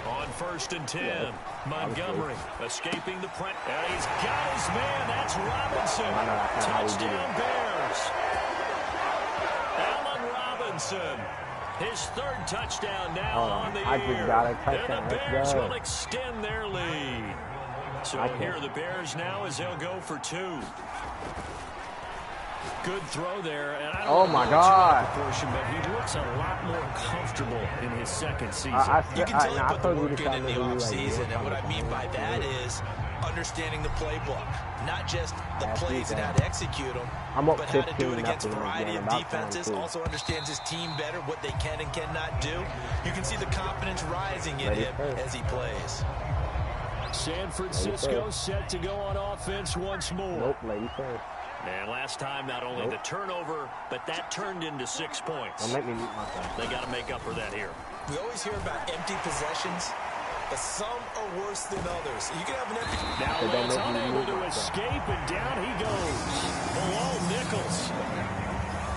On 1st and 10, Montgomery escaping the press. And he's got his man. That's Robinson. Touchdown Bears. Allen Robinson. His 3rd touchdown now on the year. And the Bears will extend their lead. So here are the Bears now as they'll go for 2. Good throw there. And I don't know proportion, but he looks a lot more comfortable in his 2nd season. You can tell he put the work in the offseason, and what I mean by that is understanding the playbook, not just the plays and how to execute them, but how to do it against a variety of defenses. Also understands his team better, what they can and cannot do. You can see the confidence rising in him as he plays. San Francisco set to go on offense once more. Nope, lady first. And last time, not only the turnover, but that turned into 6 points. Don't make me mute myself. They got to make up for that here. We always hear about empty possessions, but some are worse than others. You can have an empty... Now Lance unable to escape, and down he goes. Below Nichols.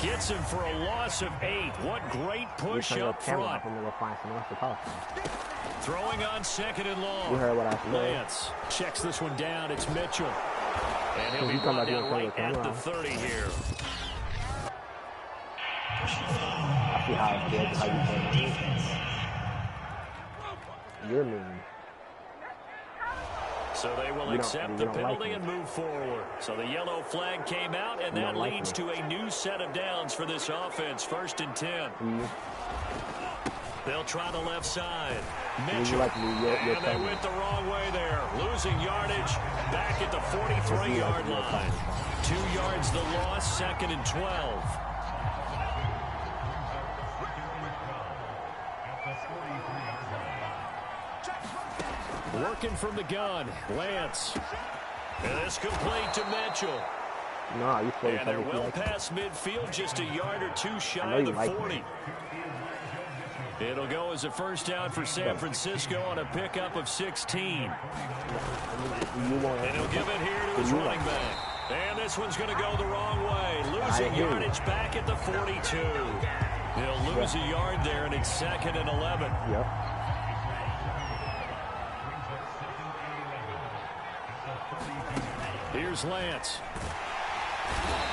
Gets him for a loss of 8. What great push up front. Throwing on 2nd and long. You heard what I said. Lance checks this one down. It's Mitchell. And he'll be brought down right at the 30 here. I see how it feels, how you play. You're mean. So they will accept the penalty and move forward. So the yellow flag came out, and that leads to a new set of downs for this offense. 1st and 10. They'll try the left side. Mitchell, and they went the wrong way there. Losing yardage back at the 43-yard line. 2 yards the loss, 2nd and 12. Working from the gun, Lance. And it's complete to Mitchell. And they're well past midfield, just a yard or 2 shy of the 40. It'll go as a 1st down for San Francisco on a pickup of 16. And he'll give it here to his running back. And this one's going to go the wrong way. Losing yardage back at the 42. He'll lose a yard there, and it's 2nd and 11. Here's Lance.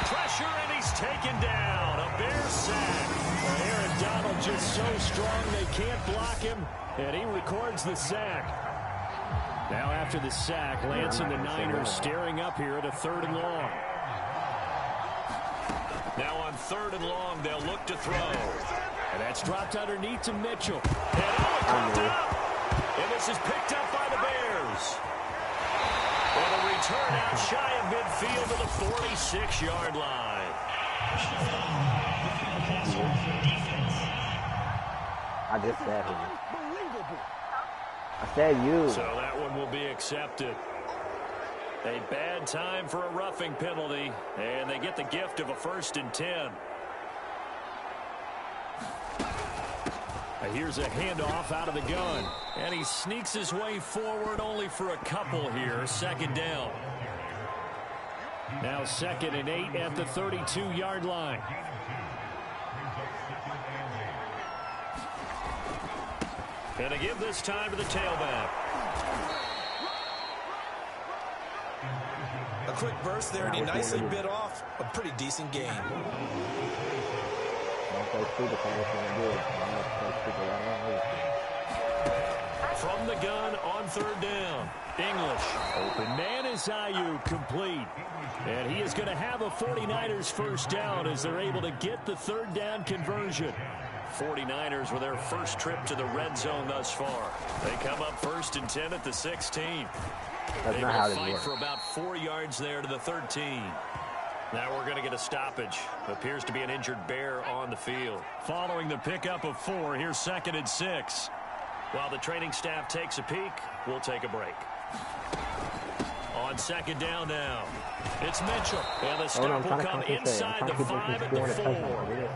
Pressure, and he's taken down. A Bears sack. Aaron Donald just so strong they can't block him, and he records the sack. Now after the sack, Lance and the Niners staring up here at a 3rd and long. Now on 3rd and long, they'll look to throw. And that's dropped underneath to Mitchell. And caught up. And this is picked up by the Bears. And a return out shy of midfield to the 46-yard line. I just said him. I said you. So that one will be accepted. A bad time for a roughing penalty, and they get the gift of a 1st and 10. Here's a handoff out of the gun, and he sneaks his way forward only for a couple here. 2nd down. Now 2nd and 8 at the 32-yard line. And a give this time to the tailback. A quick burst there, and he nicely bit off a pretty decent game. From the gun on 3rd down. English. Open man is Ayuk, complete. And he is going to have a 49ers 1st down as they're able to get the 3rd down conversion. 49ers with their first trip to the red zone thus far. They come up 1st and 10 at the 16. They will fight for about 4 yards there to the 13. Now we're going to get a stoppage. Appears to be an injured Bear on the field. Following the pickup of 4, here's 2nd and 6. While the training staff takes a peek, we'll take a break. On 2nd down now, it's Mitchell. And the stop will come inside the 5 at the 4.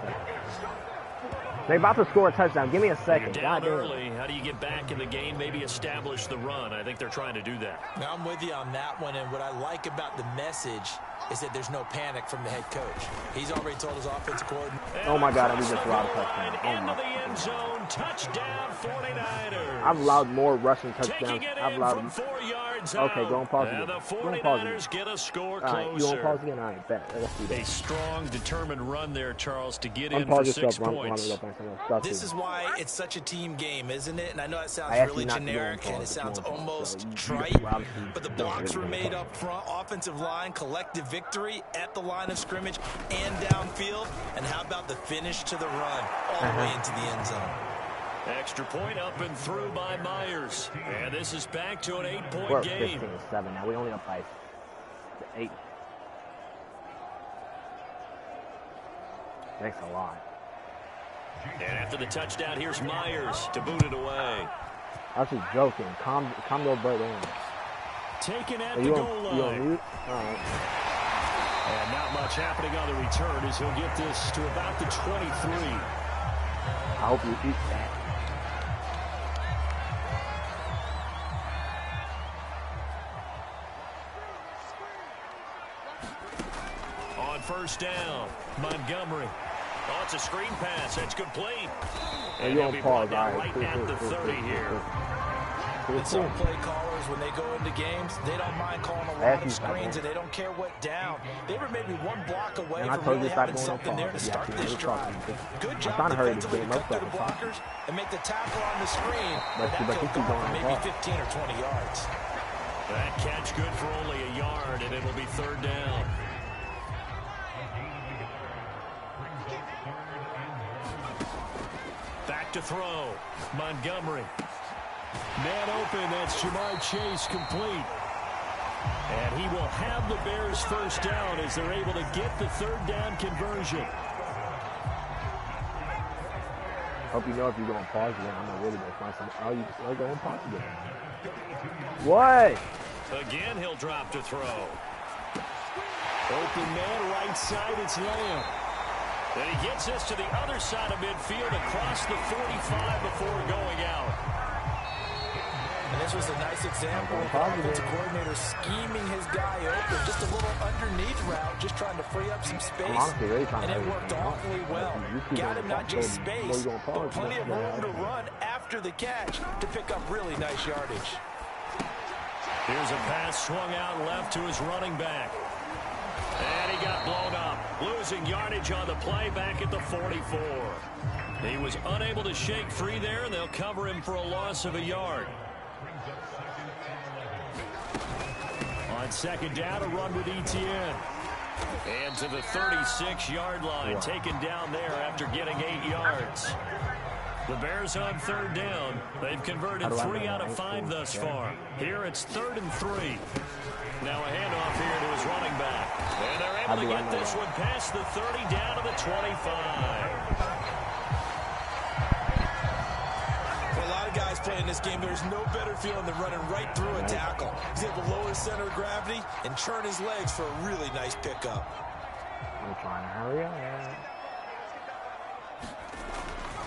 They're about to score a touchdown. Give me a second. Down early. How do you get back in the game? Maybe establish the run. I think they're trying to do that. Now, I'm with you on that one, and what I like about the message is that there's no panic from the head coach. He's already told his offensive coordinator. Oh, my God. We just allowed a touchdown. Into the end end zone. Touchdown, 49ers. I've allowed more rushing touchdowns. Taking it I've in allowed from 4 yards Okay, out. go on pause again. And the Go on pause 49ers get a score All right, closer. you want to pause again? All right, bet. Let's do that. A strong, determined run there, Charles, to get in Unpause for yourself, 6 run, points. This is why it's such a team game, isn't it? And I know it sounds I asked really you not to go on generic and it pause, sounds go on pause, almost so you trite, obviously but the don't blocks really were go on made pause. up front, offensive line, collective victory at the line of scrimmage and downfield. And how about the finish to the run all the way into the end zone? Extra point up and through by Myers. And this is back to an 8-point We're game. 15-7 now. We only up by 8. Thanks a lot. And after the touchdown, here's Myers to boot it away. I was just joking. Calm your butt in. Taken at Are the you goal on line. mute? All right. And not much happening on the return as he'll get this to about the 23. I hope you eat that. On first down, Montgomery. Oh, it's a screen pass. That's complete. Are And you he'll on be pause? brought down All right. right at the 30 here. And some play callers, when they go into games, they don't mind calling a lot of screens, and they don't care what down. They were maybe one block away from really having something there to start this drive. Good job defensively to cut through the blockers and make the tackle on the screen. But that could go for maybe 15 or 20 yards. That catch good for only a yard, and it'll be third down. Back to throw. Montgomery. Man open, that's Jamar Chase complete. And he will have the Bears first down as they're able to get the third down conversion. Hope you know if you're going to pause again, I'm not really going to find something. Oh, you still going to pause again. What? Again, he'll drop to throw. Open man, right side, it's Lamb. And he gets us to the other side of midfield across the 45 before going out. And this was a nice example of the offensive coordinator scheming his guy open. Just a little underneath route, just trying to free up some space. And it worked awfully well. Got him not just space, but plenty of room to run after the catch to pick up really nice yardage. Here's a pass swung out left to his running back. And he got blown up. Losing yardage on the play back at the 44. He was unable to shake free there, and they'll cover him for a loss of a yard. On second down, a run with Etienne. And to the 36-yard line, taken down there after getting 8 yards. The Bears on third down. They've converted 3 out of 5 thus far. Here it's 3rd and 3. Now a handoff here to his running back. And they're able to get this one past the 30 down to the 25. For a lot of guys playing this game, there's no better feeling than running right through a tackle. He's able to lower his center of gravity and churn his legs for a really nice pickup. I'm trying to hurry up.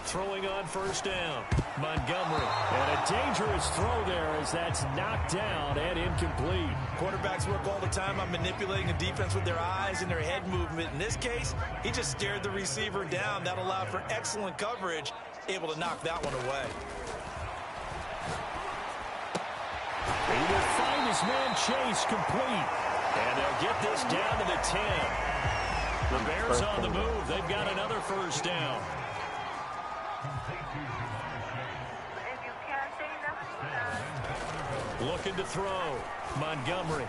Throwing on first down, Montgomery. And a dangerous throw there as that's knocked down and incomplete. Quarterbacks work all the time on manipulating the defense with their eyes and their head movement. In this case, he just stared the receiver down. That allowed for excellent coverage, able to knock that one away. He will find his man Chase complete. And they'll get this down to the 10. The Bears on the move. They've got another first down. Looking to throw. Montgomery.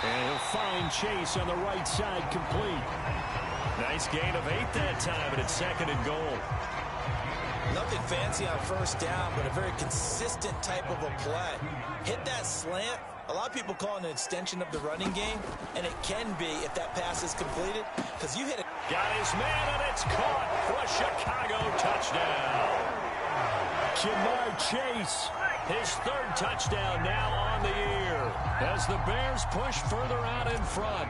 And he'll find Chase on the right side complete. Nice gain of 8 that time, and it's 2nd and goal. Nothing fancy on first down, but a very consistent type of a play. Hit that slant. A lot of people call it an extension of the running game, and it can be if that pass is completed, because you hit it. Got his man, and it's caught for a Chicago touchdown. Jamar Chase, his 3rd touchdown now on the year as the Bears push further out in front.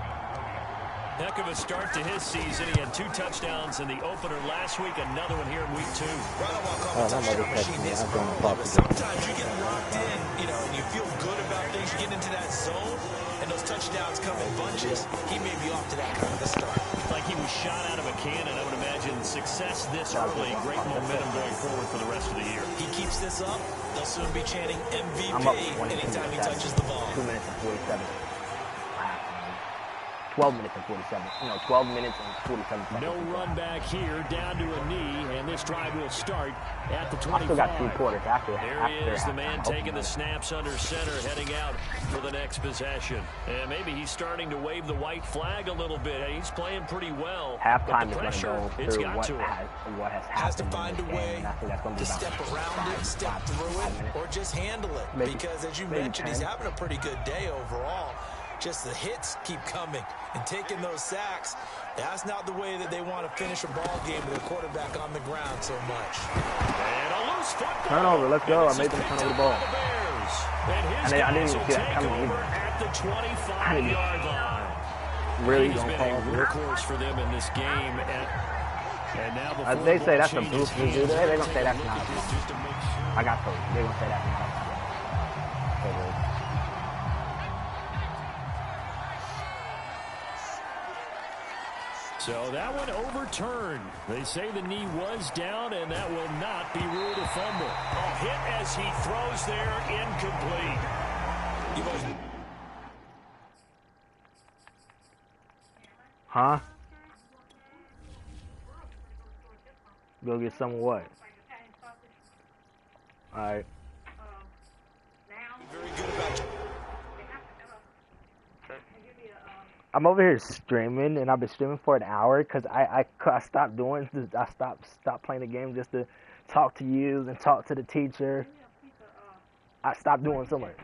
Heck of a start to his season. He had 2 touchdowns in the opener last week, another one here in week 2. But sometimes you get locked in, and you feel good about things. You get into that zone, and those touchdowns come in bunches. He may be off to that kind of a start. Like he was shot out of a cannon. I would imagine success this early. Great momentum going forward for the rest of the year. He keeps this up, they'll soon be chanting MVP anytime he touches the ball. 2 minutes and 47. 12 minutes and 47. 12 minutes and 47 seconds. No run back here, down to a knee, and this drive will start at the 25. I still got 2 quarters after. There he is, the man taking the snaps under center, heading out for the next possession. And maybe he's starting to wave the white flag a little bit. He's playing pretty well. Halftime is pressure, going to go it's through got what to has happened. Has to find a way to step around it, step through it, or just handle it. Because as you mentioned, he's having a pretty good day overall. Just the hits keep coming and taking those sacks. That's not the way that they want to finish a ball game with a quarterback on the ground so much. And a loose football. Turnover, let's go. I made them turn over the ball. And I didn't even see that coming either. At the 25-yard line. Really He's don't been call a workhorse for them in this game. And now before they say that's a changes, boost. They're going to say that's not a boost. I got told. They're going to say that's not a boost. So that one overturned. They say the knee was down, and that will not be ruled a fumble. A hit as he throws there, incomplete. Huh? Go get some what? Alright. Very good about you. I'm over here streaming, and I've been streaming for an hour because I stopped doing this. I stopped playing the game just to talk to you and talk to the teacher. I stopped doing so much.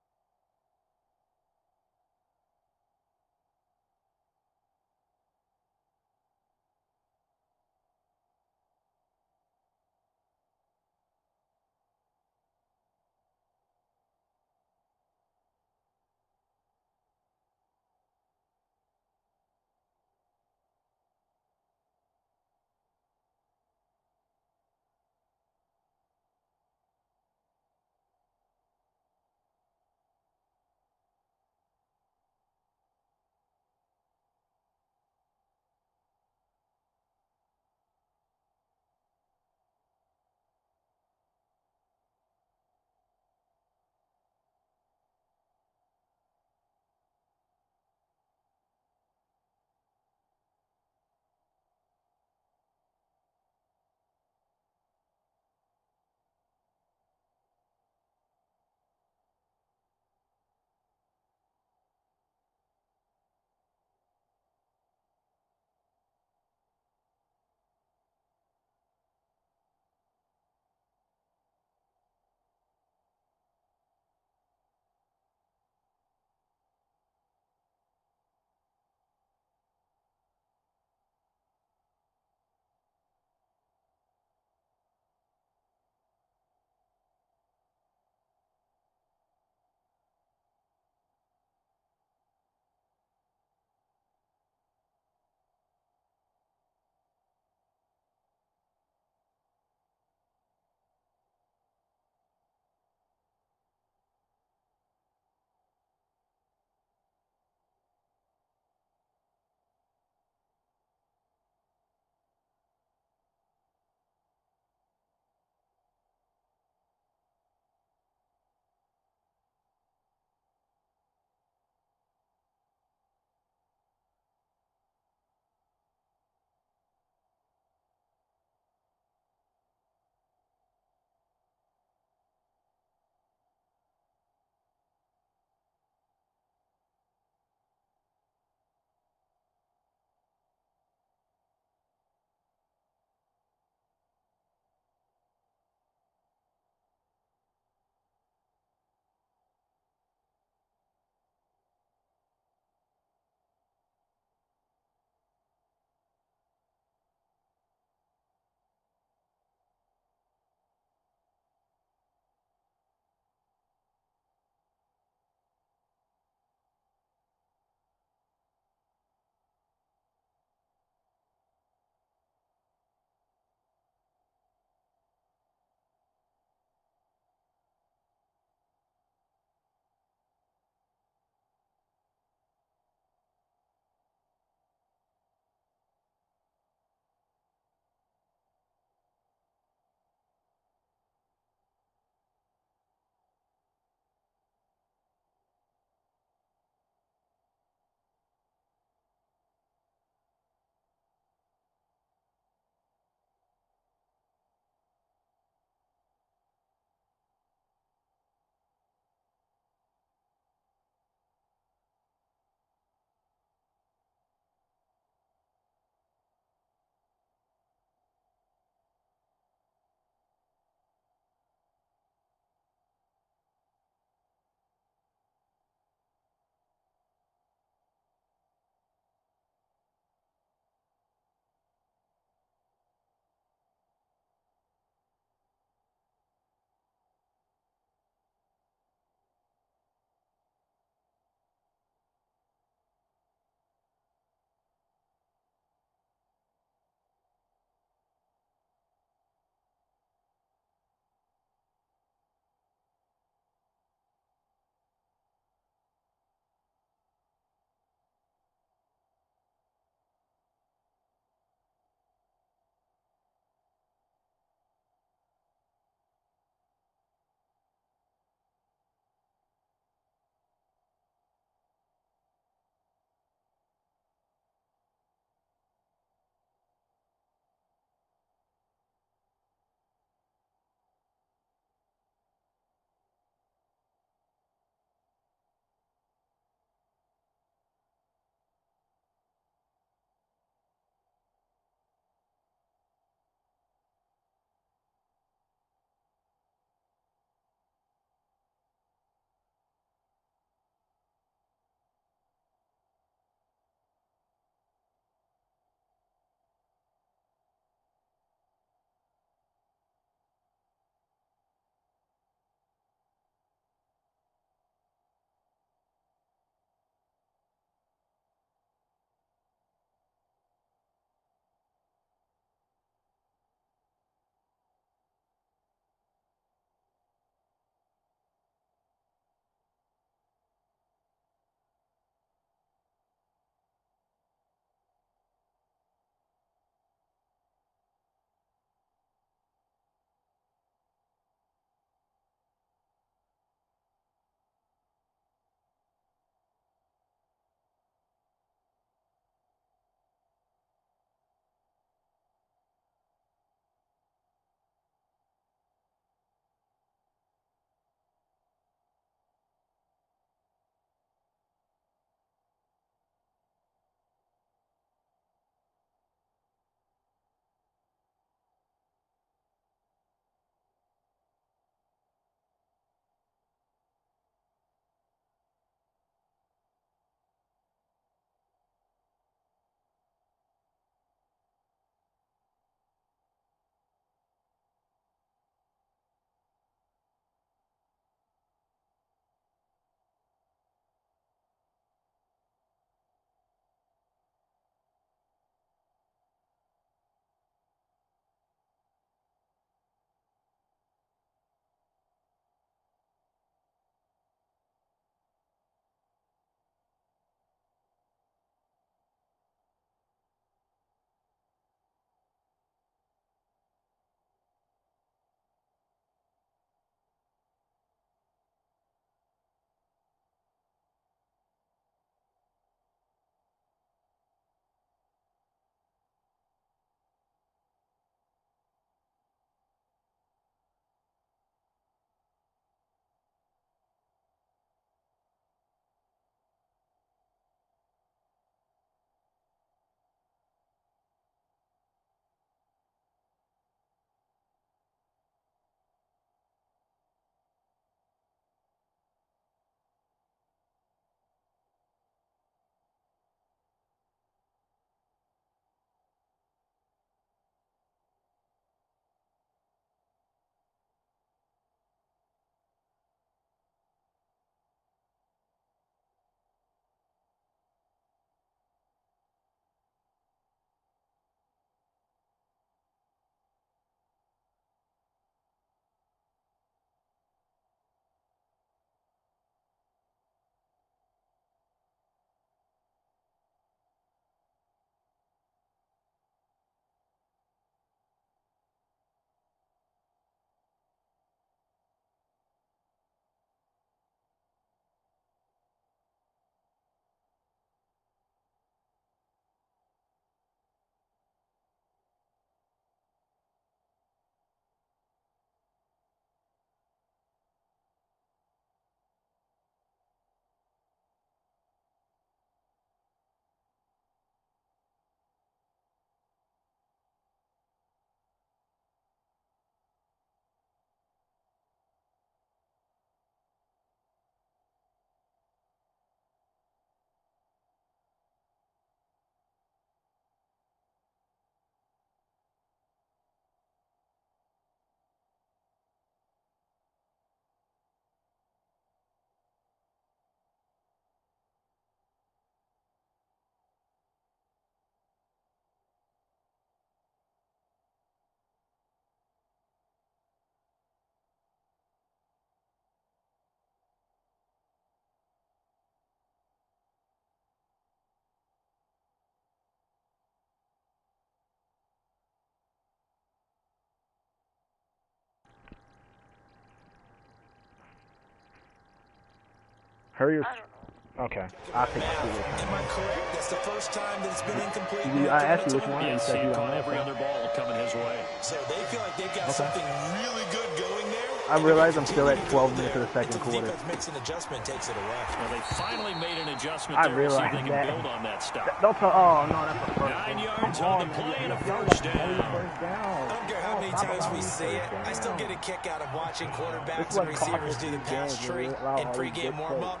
Hurry your... I don't know. Okay, I'll take Now, the am I correct? That's the first time that it's been incomplete. I asked you which one. Yeah, You see said you it on don't every know. other ball coming his way. So they feel like they've got something really good going there. I realize I'm still at 12 minutes of the second quarter. If the defense makes an adjustment, takes it away. Well, they finally made an adjustment I there. We'll see if realize they can that. build on that stop. Don't tell... Oh, no, that's a first 9 down. yards Come on the man. play and a Y'all first like only down. first down. I don't care how many Stop times allowing we these see it. first I still downs. get a kick out of watching quarterbacks This and was receivers cautious do the in pass games, tree man. Allow and all these pregame good warm-up.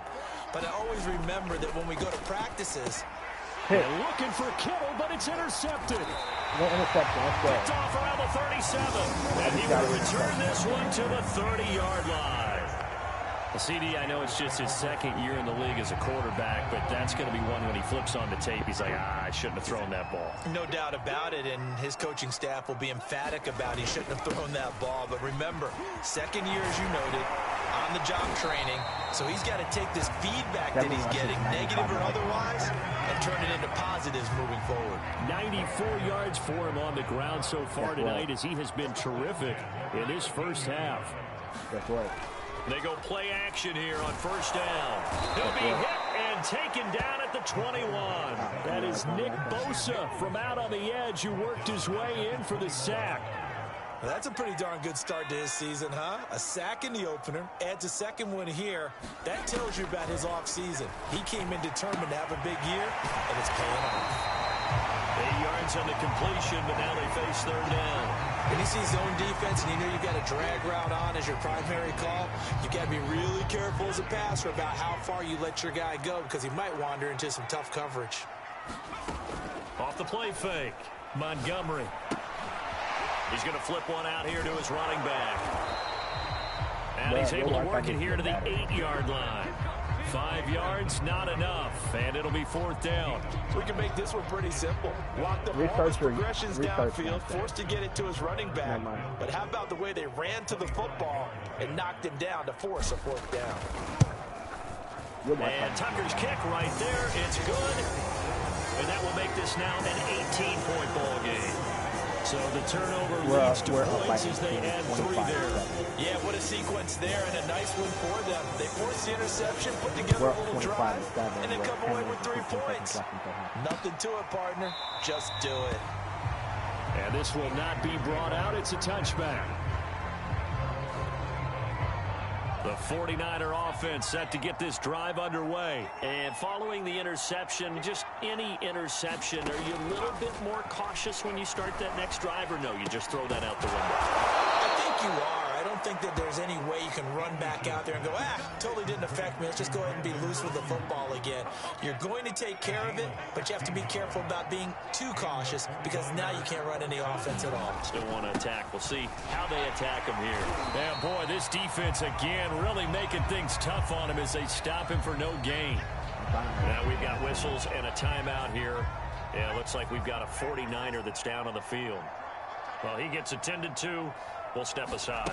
But I always remember that when we go to practices, They're looking for Kittle, but it's intercepted. No interception. Let's go. Picked off around the 37. And he will return this one to the 30-yard line. Well, CD, I know it's just his second year in the league as a quarterback, but that's going to be one when he flips on the tape. He's like, I shouldn't have thrown that ball. no doubt about it, and his coaching staff will be emphatic about he shouldn't have thrown that ball. But remember, second year, as you noted, on-the-job training, so he's got to take this feedback that he's getting, negative or otherwise, and turn it into positives moving forward. 94 yards for him on the ground so far tonight as he has been terrific in his first half. That's right. They go play action here on first down. He'll be hit and taken down at the 21. That is Nick Bosa from out on the edge who worked his way in for the sack. Well, that's a pretty darn good start to his season, huh? A sack in the opener, adds a second one here. That tells you about his offseason. He came in determined to have a big year, and it's paying off. 8 yards on the completion, but now they face third down. When you see zone defense and you know you've got a drag route on as your primary call, you've got to be really careful as a passer about how far you let your guy go because he might wander into some tough coverage. Off the play fake, Montgomery. He's going to flip one out here to his running back. And he's able to work it here to the 8-yard line. 5 yards, not enough, and it'll be fourth down. We can make this one pretty simple. Walk the ball his progressions downfield, forced to get it to his running back. But how about the way they ran to the football and knocked him down to force a fourth down? And Tucker's kick right there. It's good. And that will make this now an 18-point ball game. So the turnover leads to points as they add 3 there. Yeah, what a sequence there and a nice one for them. They forced the interception, put together a little drive, and then come away with 3 points. Nothing to it, partner. Just do it. And this will not be brought out. It's a touchback. The 49er offense set to get this drive underway. And following the interception, just any interception, are you a little bit more cautious when you start that next drive, or no, you just throw that out the window? I think you are. I don't think that there's any way you can run back out there and go, totally didn't affect me. Let's just go ahead and be loose with the football again. You're going to take care of it, but you have to be careful about being too cautious because now you can't run any offense at all. Still want to attack. We'll see how they attack him here. Yeah, boy, this defense again really making things tough on him as they stop him for no gain. Now we've got whistles and a timeout here. Yeah, it looks like we've got a 49er that's down on the field. Well, he gets attended to. We'll step aside.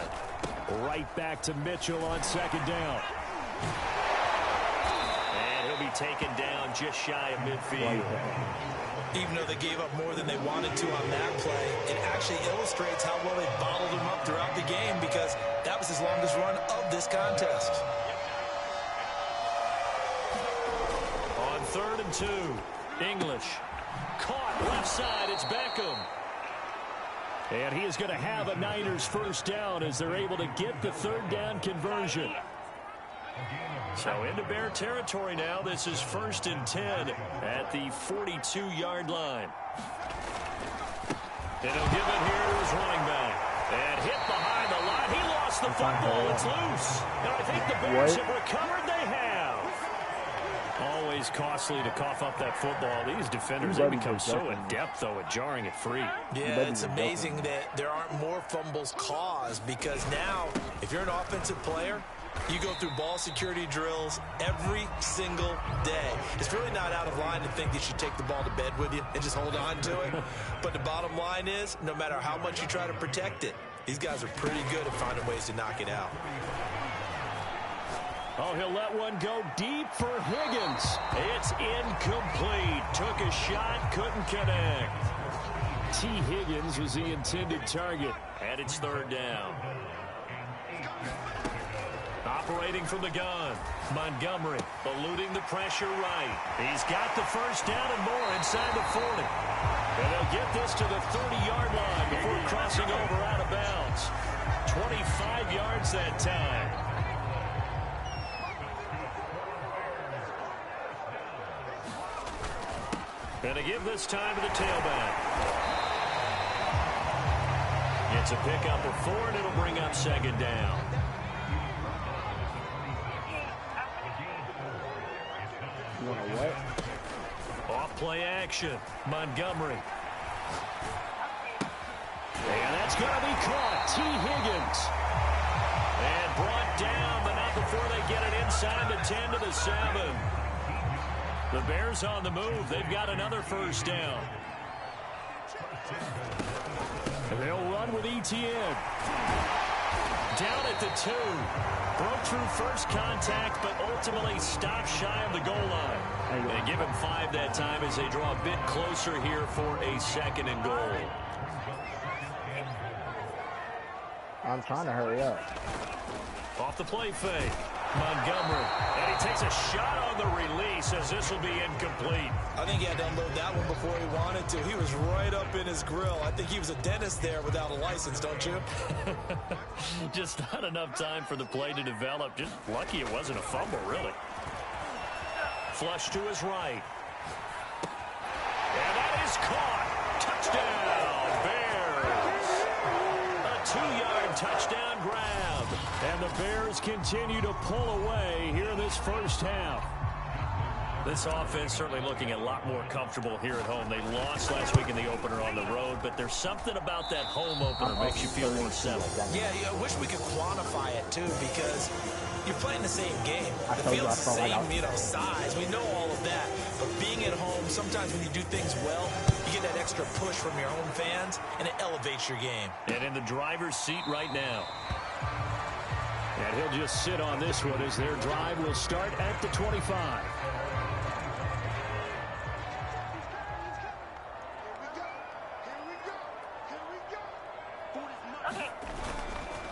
Right back to Mitchell on second down. And he'll be taken down just shy of midfield. Even though they gave up more than they wanted to on that play, it actually illustrates how well they bottled him up throughout the game because that was his longest run of this contest. On 3rd and 2, English. Caught left side, it's Beckham. And he is going to have a Niners first down as they're able to get the third down conversion. So into Bear territory now. This is 1st and 10 at the 42-yard line. And he'll give it here to his running back. And hit behind the line. He lost the football. It's loose. And I think the Bears have recovered. They have. Always costly to cough up that football. These defenders, they become so adept, though, at jarring it free. Yeah, it's amazing that there aren't more fumbles caused because now, if you're an offensive player, you go through ball security drills every single day. It's really not out of line to think that you take the ball to bed with you and just hold on to it. But the bottom line is, no matter how much you try to protect it, these guys are pretty good at finding ways to knock it out. Oh, he'll let one go deep for Higgins. It's incomplete. Took a shot, couldn't connect. T. Higgins was the intended target. And it's third down. Separating from the gun. Montgomery eluding the pressure right. He's got the first down and more inside the 40. And they'll get this to the 30-yard line before crossing over out of bounds. 25 yards that time. And to give this time to the tailback. It's a pickup of 4, and it'll bring up second down. You want to what? Off play action. Montgomery. And that's going to be caught. T. Higgins. And brought down, but not before they get it inside the 10 to the 7. The Bears on the move. They've got another first down. And they'll run with ETN. Down at the 2. Broke through first contact, but ultimately stopped shy of the goal line. They give him 5 that time as they draw a bit closer here for a second and goal. I'm trying to hurry up. Off the play fake. Montgomery. And he takes a shot on the release as this will be incomplete. I think he had to unload that one before he wanted to. He was right up in his grill. I think he was a dentist there without a license, don't you? Just not enough time for the play to develop. Just lucky it wasn't a fumble, really. Flush to his right. And that is caught. Touchdown, Bears. A 2-yard touchdown grab. And the Bears continue to pull away here in this first half. This offense certainly looking a lot more comfortable here at home. They lost last week in the opener on the road, but there's something about that home opener that makes you feel more settled. Yeah, I wish we could quantify it, too, because you're playing the same game. The field's the same, size. We know all of that. But being at home, sometimes when you do things well, you get that extra push from your own fans, and it elevates your game. And in the driver's seat right now. And he'll just sit on this one as their drive will start at the 25.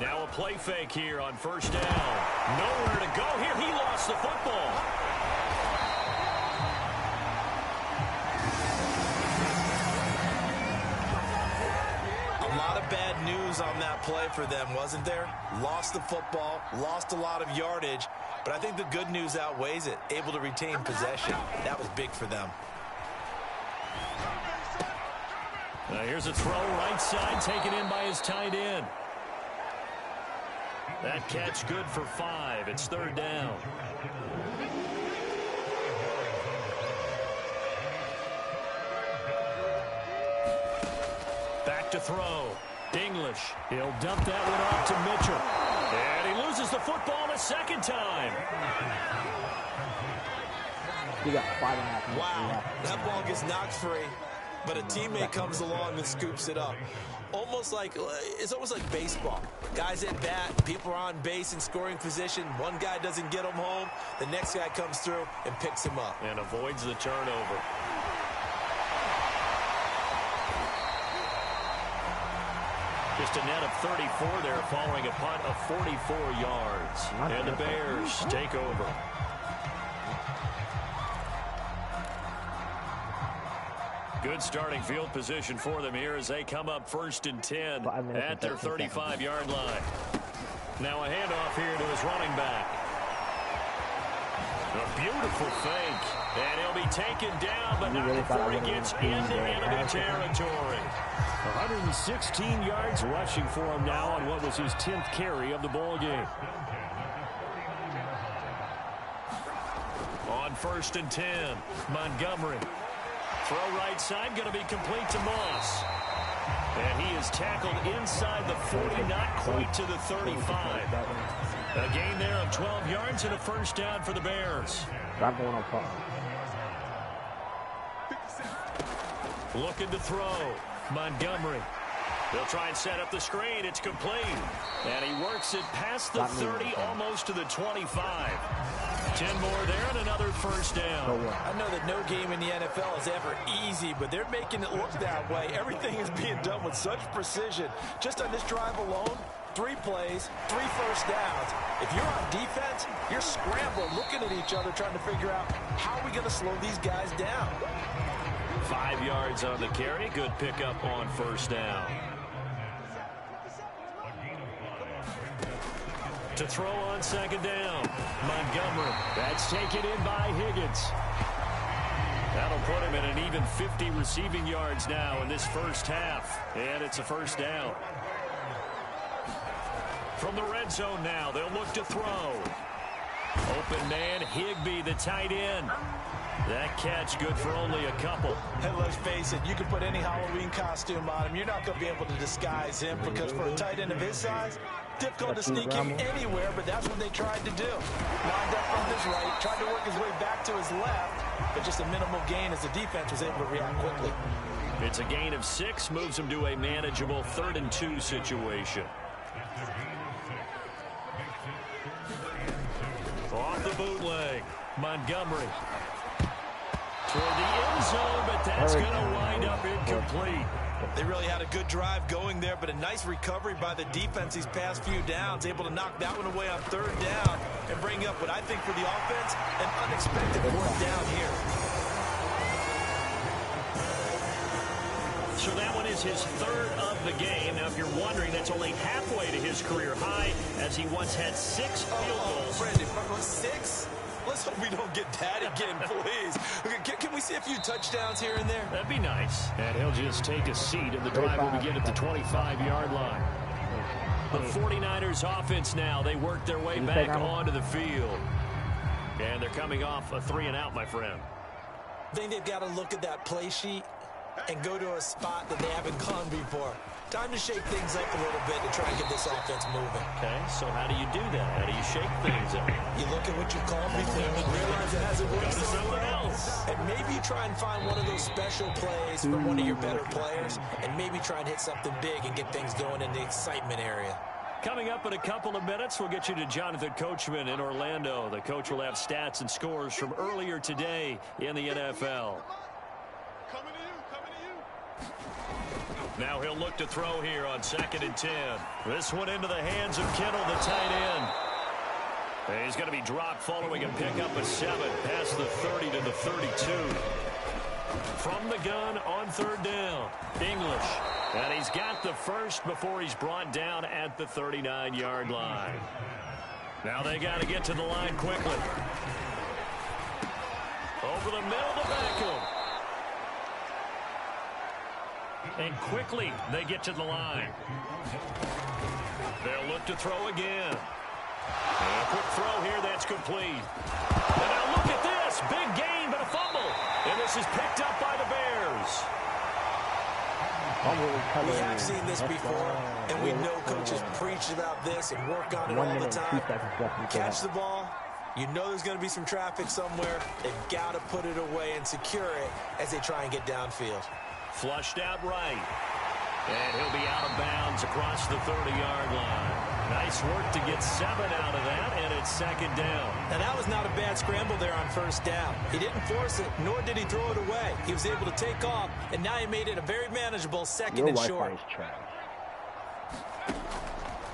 Now a play fake here on first down. Nowhere to go here. He lost the football. A lot of bad news on that play for them, wasn't there? Lost the football, lost a lot of yardage, but I think the good news outweighs it. Able to retain possession. That was big for them. Now here's a throw right side taken in by his tight end. That catch good for 5. It's third down. Back to throw. English. He'll dump that one off to Mitchell. And he loses the football a second time. He got 5.5 minutes. Wow, that ball gets knocked free, but a teammate comes along and scoops it up. It's almost like baseball. Guys at bat, people are on base in scoring position. One guy doesn't get him home. The next guy comes through and picks him up. And avoids the turnover. Just a net of 34 there following a punt of 44 yards. And the Bears take over. Good starting field position for them here as they come up first and 10 at their 35-yard line. Now a handoff here to his running back. A beautiful fake. And he'll be taken down, but not before he gets into enemy territory. 116 yards rushing for him now on what was his 10th carry of the ball game. On first and 10, Montgomery. Throw right side, going to be complete to Moss. And he is tackled inside the 40, not quite to the 35. A gain there of 12 yards and a first down for the Bears. Looking to throw. Montgomery. They'll try and set up the screen. It's complete. And he works it past the 30, almost to the 25. 10 more there and another first down. I know that no game in the NFL is ever easy, but they're making it look that way. Everything is being done with such precision. Just on this drive alone, 3 plays, 3 first downs. If you're on defense, defense, you're scrambling, looking at each other, trying to figure out how are we going to slow these guys down. 5 yards on the carry. Good pickup on first down. To throw on second down, Montgomery. That's taken in by Higgins. That'll put him at an even 50 receiving yards now in this first half. And it's a first down. From the red zone now, they'll look to throw. Open man, Higbee, the tight end. That catch good for only a couple. And let's face it, you can put any Halloween costume on him. You're not going to be able to disguise him because for a tight end of his size, difficult to sneak him anywhere, but that's what they tried to do. Lined up from his right, tried to work his way back to his left, but just a minimal gain as the defense was able to react quickly. It's a gain of 6, moves him to a manageable 3rd and 2 situation. Off the bootleg, Montgomery. Toward the end zone, but that's going to wind up incomplete. They really had a good drive going there, but a nice recovery by the defense these past few downs, able to knock that one away on 3rd down and bring up what I think for the offense, an unexpected 4th down here. So that one is his 3rd of the game. Now, if you're wondering, that's only halfway to his career high, as he once had 6 field goals. Brandon, 6? Let's hope we don't get that again, please. Can we see a few touchdowns here and there? That'd be nice. And he'll just take a seat, and the drive will begin at the 25-yard line. The 49ers offense now. They work their way back onto the field. And they're coming off a 3-and-out, my friend. I think they've got to look at that play sheet and go to a spot that they haven't gone before. Time to shake things up a little bit to try and get this offense moving. Okay, so how do you do that? How do you shake things up? You look at what you called before and realize it hasn't worked Go to someone else. And maybe you try and find one of those special plays from one of your better players, and maybe try and hit something big and get things going in the excitement area. Coming up in a couple of minutes, we'll get you to Jonathan Coachman in Orlando. The coach will have stats and scores from earlier today in the NFL. Now he'll look to throw here on 2nd and 10. This one into the hands of Kittle, the tight end. And he's going to be dropped following a pickup of 7 past the 30 to the 32. From the gun on 3rd down, English. And he's got the first before he's brought down at the 39-yard line. Now they got to get to the line quickly. Over the middle to Beckham. And quickly they get to the line. They'll look to throw again. And a quick throw here, that's complete. And now look at this. Big gain, but a fumble. And this is picked up by the Bears. We have seen this before, and we know coaches preach about this and work on it all the time. Catch the ball. You know there's going to be some traffic somewhere. They've got to put it away and secure it as they try and get downfield. Flushed out right. And he'll be out of bounds across the 30-yard line. Nice work to get 7 out of that, and it's 2nd down. And that was not a bad scramble there on 1st down. He didn't force it, nor did he throw it away. He was able to take off, and now he made it a very manageable 2nd and short.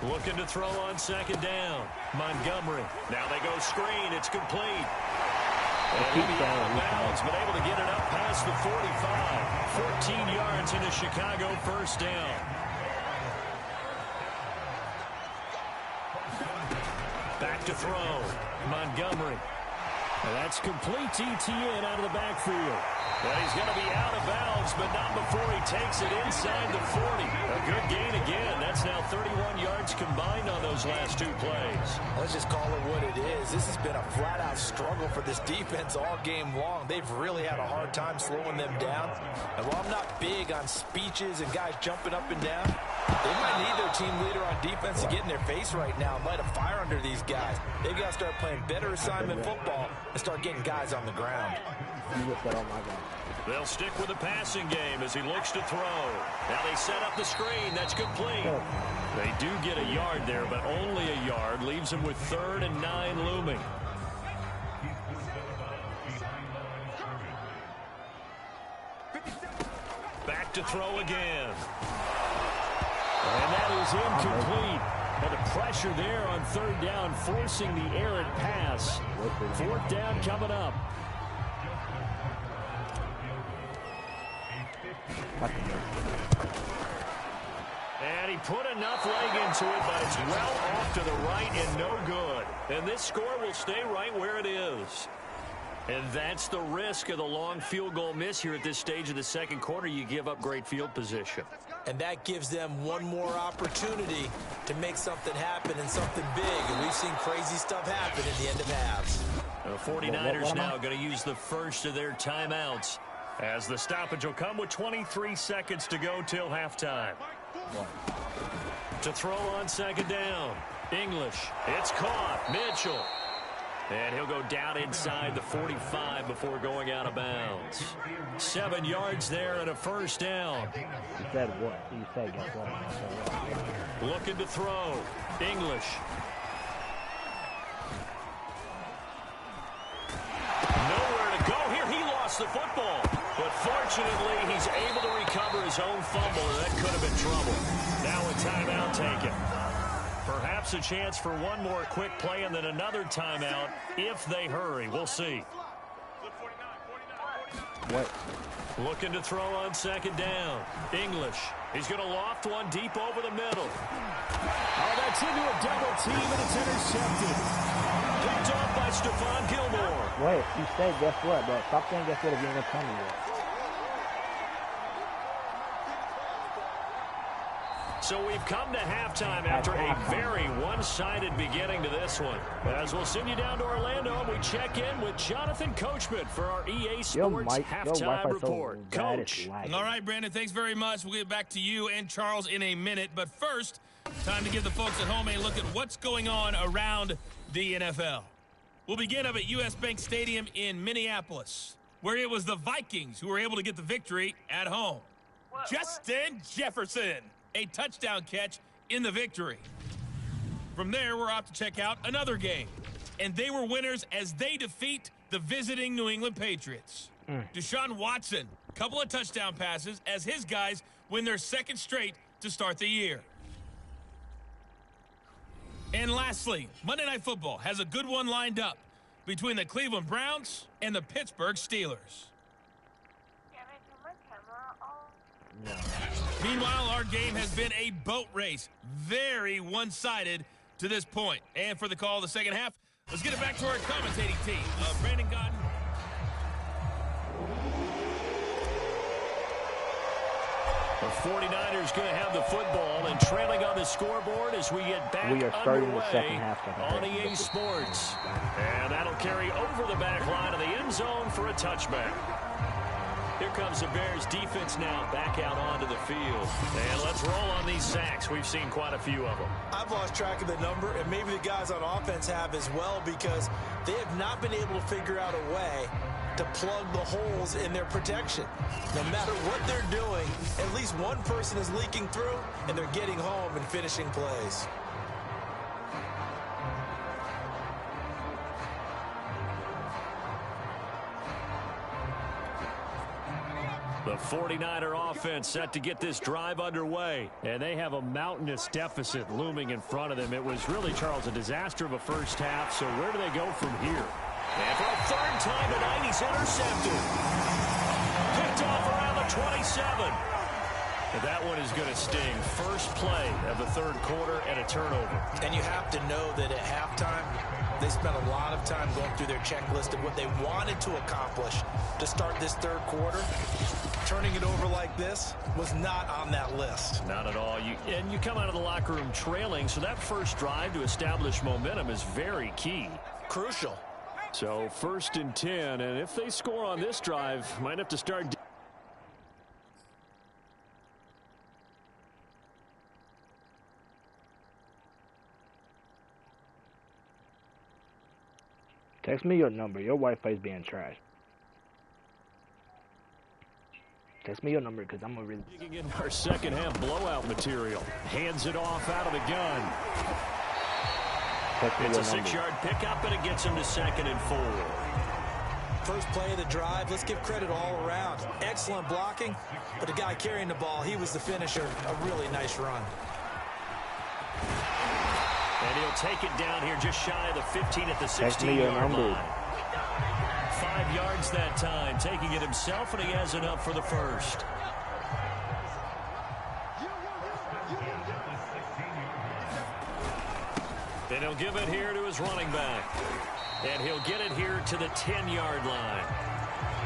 Looking to throw on 2nd down. Montgomery. Now they go screen. It's complete. And he'll be out of bounds, but able to get it up past the 45. 14 yards into Chicago, 1st down. Back to throw. Montgomery. And that's complete ETN out of the backfield. And he's going to be out of bounds, but not before he takes it inside the 40. A good gain again. That's now 31 yards combined on those last 2 plays. Let's just call it what it is. This has been a flat-out struggle for this defense all game long. They've really had a hard time slowing them down. And while I'm not big on speeches and guys jumping up and down, they might need their team leader on defense to get in their face right now and light a fire under these guys. They've got to start playing better assignment football and start getting guys on the ground. They'll stick with the passing game as he looks to throw. Now they set up the screen. That's complete. They do get a yard there, but only a yard. Leaves them with 3rd and 9 looming. Back to throw again. And that is incomplete. And the pressure there on third down, forcing the errant pass. Fourth down coming up. And he put enough leg into it, but it's well off to the right and no good. And this score will stay right where it is. And that's the risk of the long field goal miss here at this stage of the second quarter. You give up great field position. And that gives them one more opportunity to make something happen and something big. And we've seen crazy stuff happen at the end of halves. The 49ers now going to use the first of their timeouts, as the stoppage will come with 23 seconds to go till halftime. To throw on second down. English. It's caught. Mitchell. And he'll go down inside the 45 before going out of bounds. 7 yards there and a first down. You said what? You said guess what? Looking to throw. English. Nowhere to go here. He lost the football. But fortunately, he's able to recover his own fumble, and that could have been trouble. Now a timeout taken. Perhaps a chance for one more quick play and then another timeout if they hurry. We'll see. What? Looking to throw on second down. English. He's going to loft one deep over the middle. Oh, that's into a double team, and it's intercepted. Picked off by Stephon Gilmore. Wait, you said guess what, bro? Stop saying guess what if you're going to tell me what. So we've come to halftime after a very one-sided beginning to this one. As we'll send you down to Orlando, and we check in with Jonathan Coachman for our EA Sports halftime report. Coach. All right, Brandon, thanks very much. We'll get back to you and Charles in a minute. But first, time to give the folks at home a look at what's going on around the NFL. We'll begin up at U.S. Bank Stadium in Minneapolis, where it was the Vikings who were able to get the victory at home. Justin Jefferson, a touchdown catch in the victory. From there, we're off to check out another game. And they were winners as they defeat the visiting New England Patriots. Deshaun Watson, couple of touchdown passes as his guys win their second straight to start the year. And lastly, Monday Night Football has a good one lined up between the Cleveland Browns and the Pittsburgh Steelers. Meanwhile, our game has been a boat race. Very one-sided to this point. And for the call of the second half, let's get it back to our commentating team. Brandon Godden. The 49ers going to have the football and trailing on the scoreboard as we get back starting the second half on EA Sports. And that'll carry over the back line of the end zone for a touchback. Here comes the Bears defense now back out onto the field. And let's roll on these sacks. We've seen quite a few of them. I've lost track of the number, and maybe the guys on offense have as well, because they have not been able to figure out a way to plug the holes in their protection. No matter what they're doing, at least one person is leaking through, and they're getting home and finishing plays. The 49er offense set to get this drive underway. And they have a mountainous deficit looming in front of them. It was really, Charles, a disaster of a first half. So where do they go from here? And for a third time tonight, he's intercepted. Picked off around the 27. And that one is going to sting. First play of the third quarter and a turnover. And you have to know that at halftime, they spent a lot of time going through their checklist of what they wanted to accomplish to start this third quarter. Turning it over like this was not on that list. Not at all. And you come out of the locker room trailing, so that first drive to establish momentum is very key. Crucial. So 1st and 10, and if they score on this drive, might have to start. Text me your number. Your Wi-Fi is being trashed. Text me your number because I'm going to really... Digging in our second half blowout material. Hands it off out of the gun. It's a 6-yard pickup, and it gets him to 2nd and 4. First play of the drive, let's give credit all around. Excellent blocking, but the guy carrying the ball, he was the finisher. A really nice run. And he'll take it down here just shy of the 15 at the 16-yard line. 5 yards that time, taking it himself, and he has enough for the first. And he'll give it here to his running back. And he'll get it here to the 10-yard line.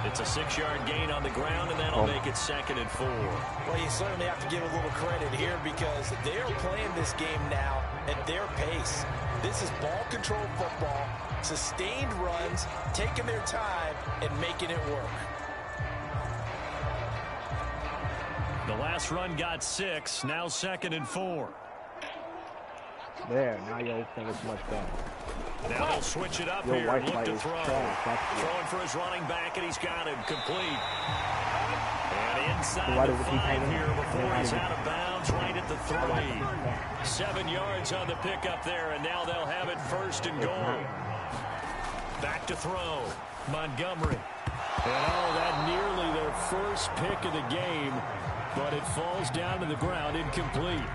It's a 6-yard gain on the ground, and that'll make it 2nd and 4. Well, you certainly have to give a little credit here because they're playing this game now at their pace. This is ball control football, sustained runs, taking their time, and making it work. The last run got 6, now 2nd and 4. There, now your thing is much better. Now they'll switch it up here and look to throw. Throwing for his running back, and he's got him complete. And inside the 5 here before he's out of bounds right at the 3. 7 yards on the pickup there, and now they'll have it 1st and goal. Back to throw. Montgomery. And that nearly their first pick of the game, but it falls down to the ground incomplete.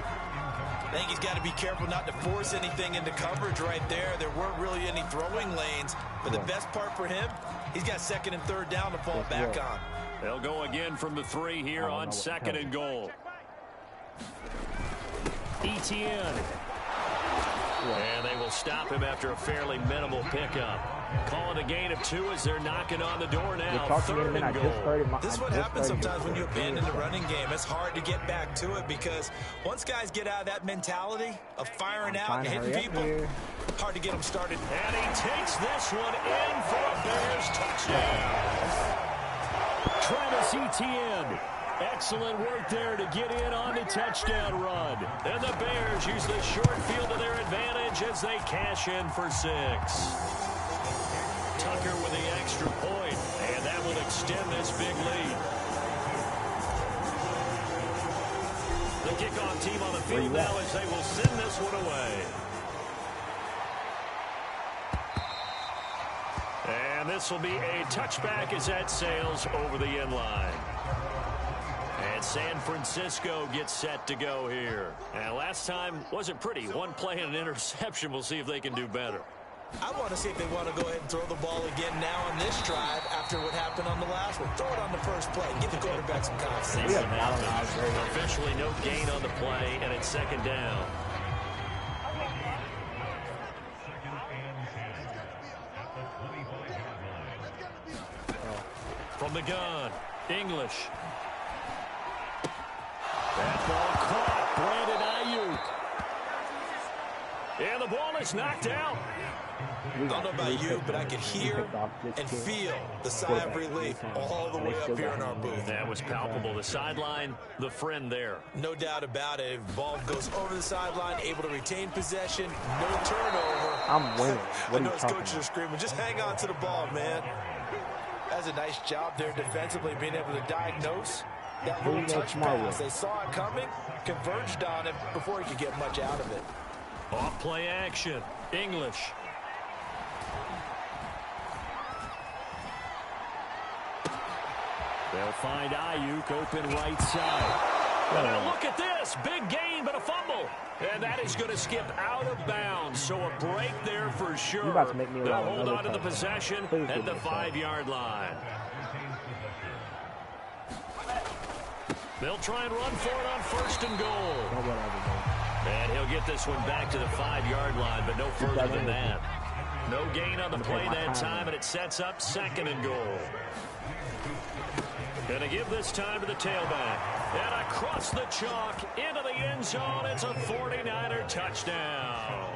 I think he's got to be careful not to force anything into coverage right there. There weren't really any throwing lanes. But the best part for him, he's got 2nd and 3rd down to fall back on. They'll go again from the 3 here on 2nd and goal. Etienne. And they will stop him after a fairly minimal pickup. Calling a gain of 2 as they're knocking on the door now. 3rd and goal. This is what happens sometimes when you abandon the running game. It's hard to get back to it because once guys get out of that mentality of firing out and hitting people, hard to get them started. And he takes this one in for a Bears touchdown. Travis Etienne. Excellent work there to get in on the touchdown run. And the Bears use the short field to their advantage as they cash in for 6. Tucker with the extra point, and that will extend this big lead. The kickoff team on the field now as they will send this one away. And this will be a touchback as that sails over the end line. And San Francisco gets set to go here. And last time wasn't pretty. One play and an interception. We'll see if they can do better. I want to see if they want to go ahead and throw the ball again now on this drive after what happened on the last one. Throw it on the first play. Give the quarterback some confidence. Officially no gain on the play, and it's 2nd down. From the gun, English. That ball caught. Brandon Ayuk. And the ball is knocked out. I don't know about you, but I could hear and feel the sigh of relief all the way up here in our booth. That was palpable. The sideline, the friend there. No doubt about it. Ball goes over the sideline, able to retain possession, no turnover. I'm winning. I know his coaches are screaming, just hang on to the ball, man. That's a nice job there defensively, being able to diagnose that little touch pass. They saw it coming, converged on it before he could get much out of it. Off play action. English. They'll find Ayuk open right side. And now look at this. Big gain, but a fumble. And that is going to skip out of bounds. So a break there for sure. They'll hold on to the possession at the 5-yard line. They'll try and run for it on 1st and goal. And he'll get this one back to the 5-yard line, but no further than that. No gain on the play that time, and it sets up 2nd and goal. Going to give this time to the tailback. And across the chalk into the end zone. It's a 49er touchdown.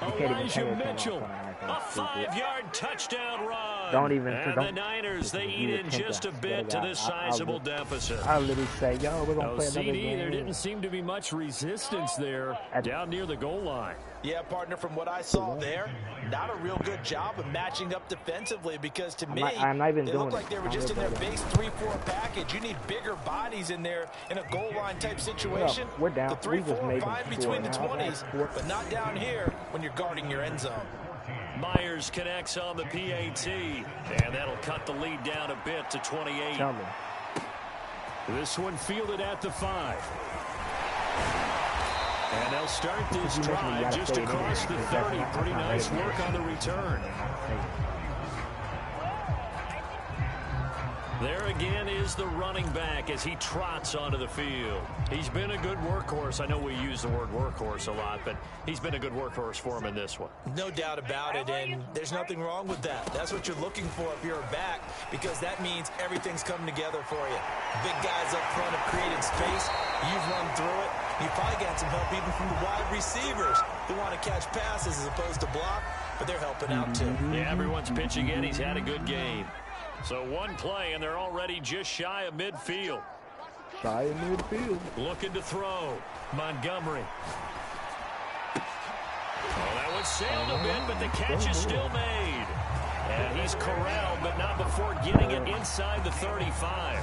Elijah Mitchell, a 5-yard touchdown run. And the Niners, they eat in just a bit to this sizable deficit. I literally say, yo, we're going to play another game. There didn't seem to be much resistance there down near the goal line. Yeah, partner, from what I saw there, not a real good job of matching up defensively because to me, they looked like they were just in their base 3-4 package. You need bigger bodies in there in a goal line type situation. We're down. The 3-4 fine between the 20s, but not down here when you're guarding your end zone. Myers connects on the PAT, and that'll cut the lead down a bit to 28. This one fielded at the 5. And they'll start this drive just across the 30. Pretty nice work on the return. There again is the running back as he trots onto the field. He's been a good workhorse. I know we use the word workhorse a lot, but he's been a good workhorse for him in this one. No doubt about it, and there's nothing wrong with that. That's what you're looking for if you're a back, because that means everything's coming together for you. Big guys up front have created space. You've run through it. You've probably got some help even from the wide receivers who want to catch passes as opposed to block, but they're helping out too. Yeah, everyone's pitching in. He's had a good game. So one play, and they're already just shy of midfield. Looking to throw. Montgomery. Oh, that one sailed a bit, but the catch is still made. And he's corralled, but not before getting it inside the 35.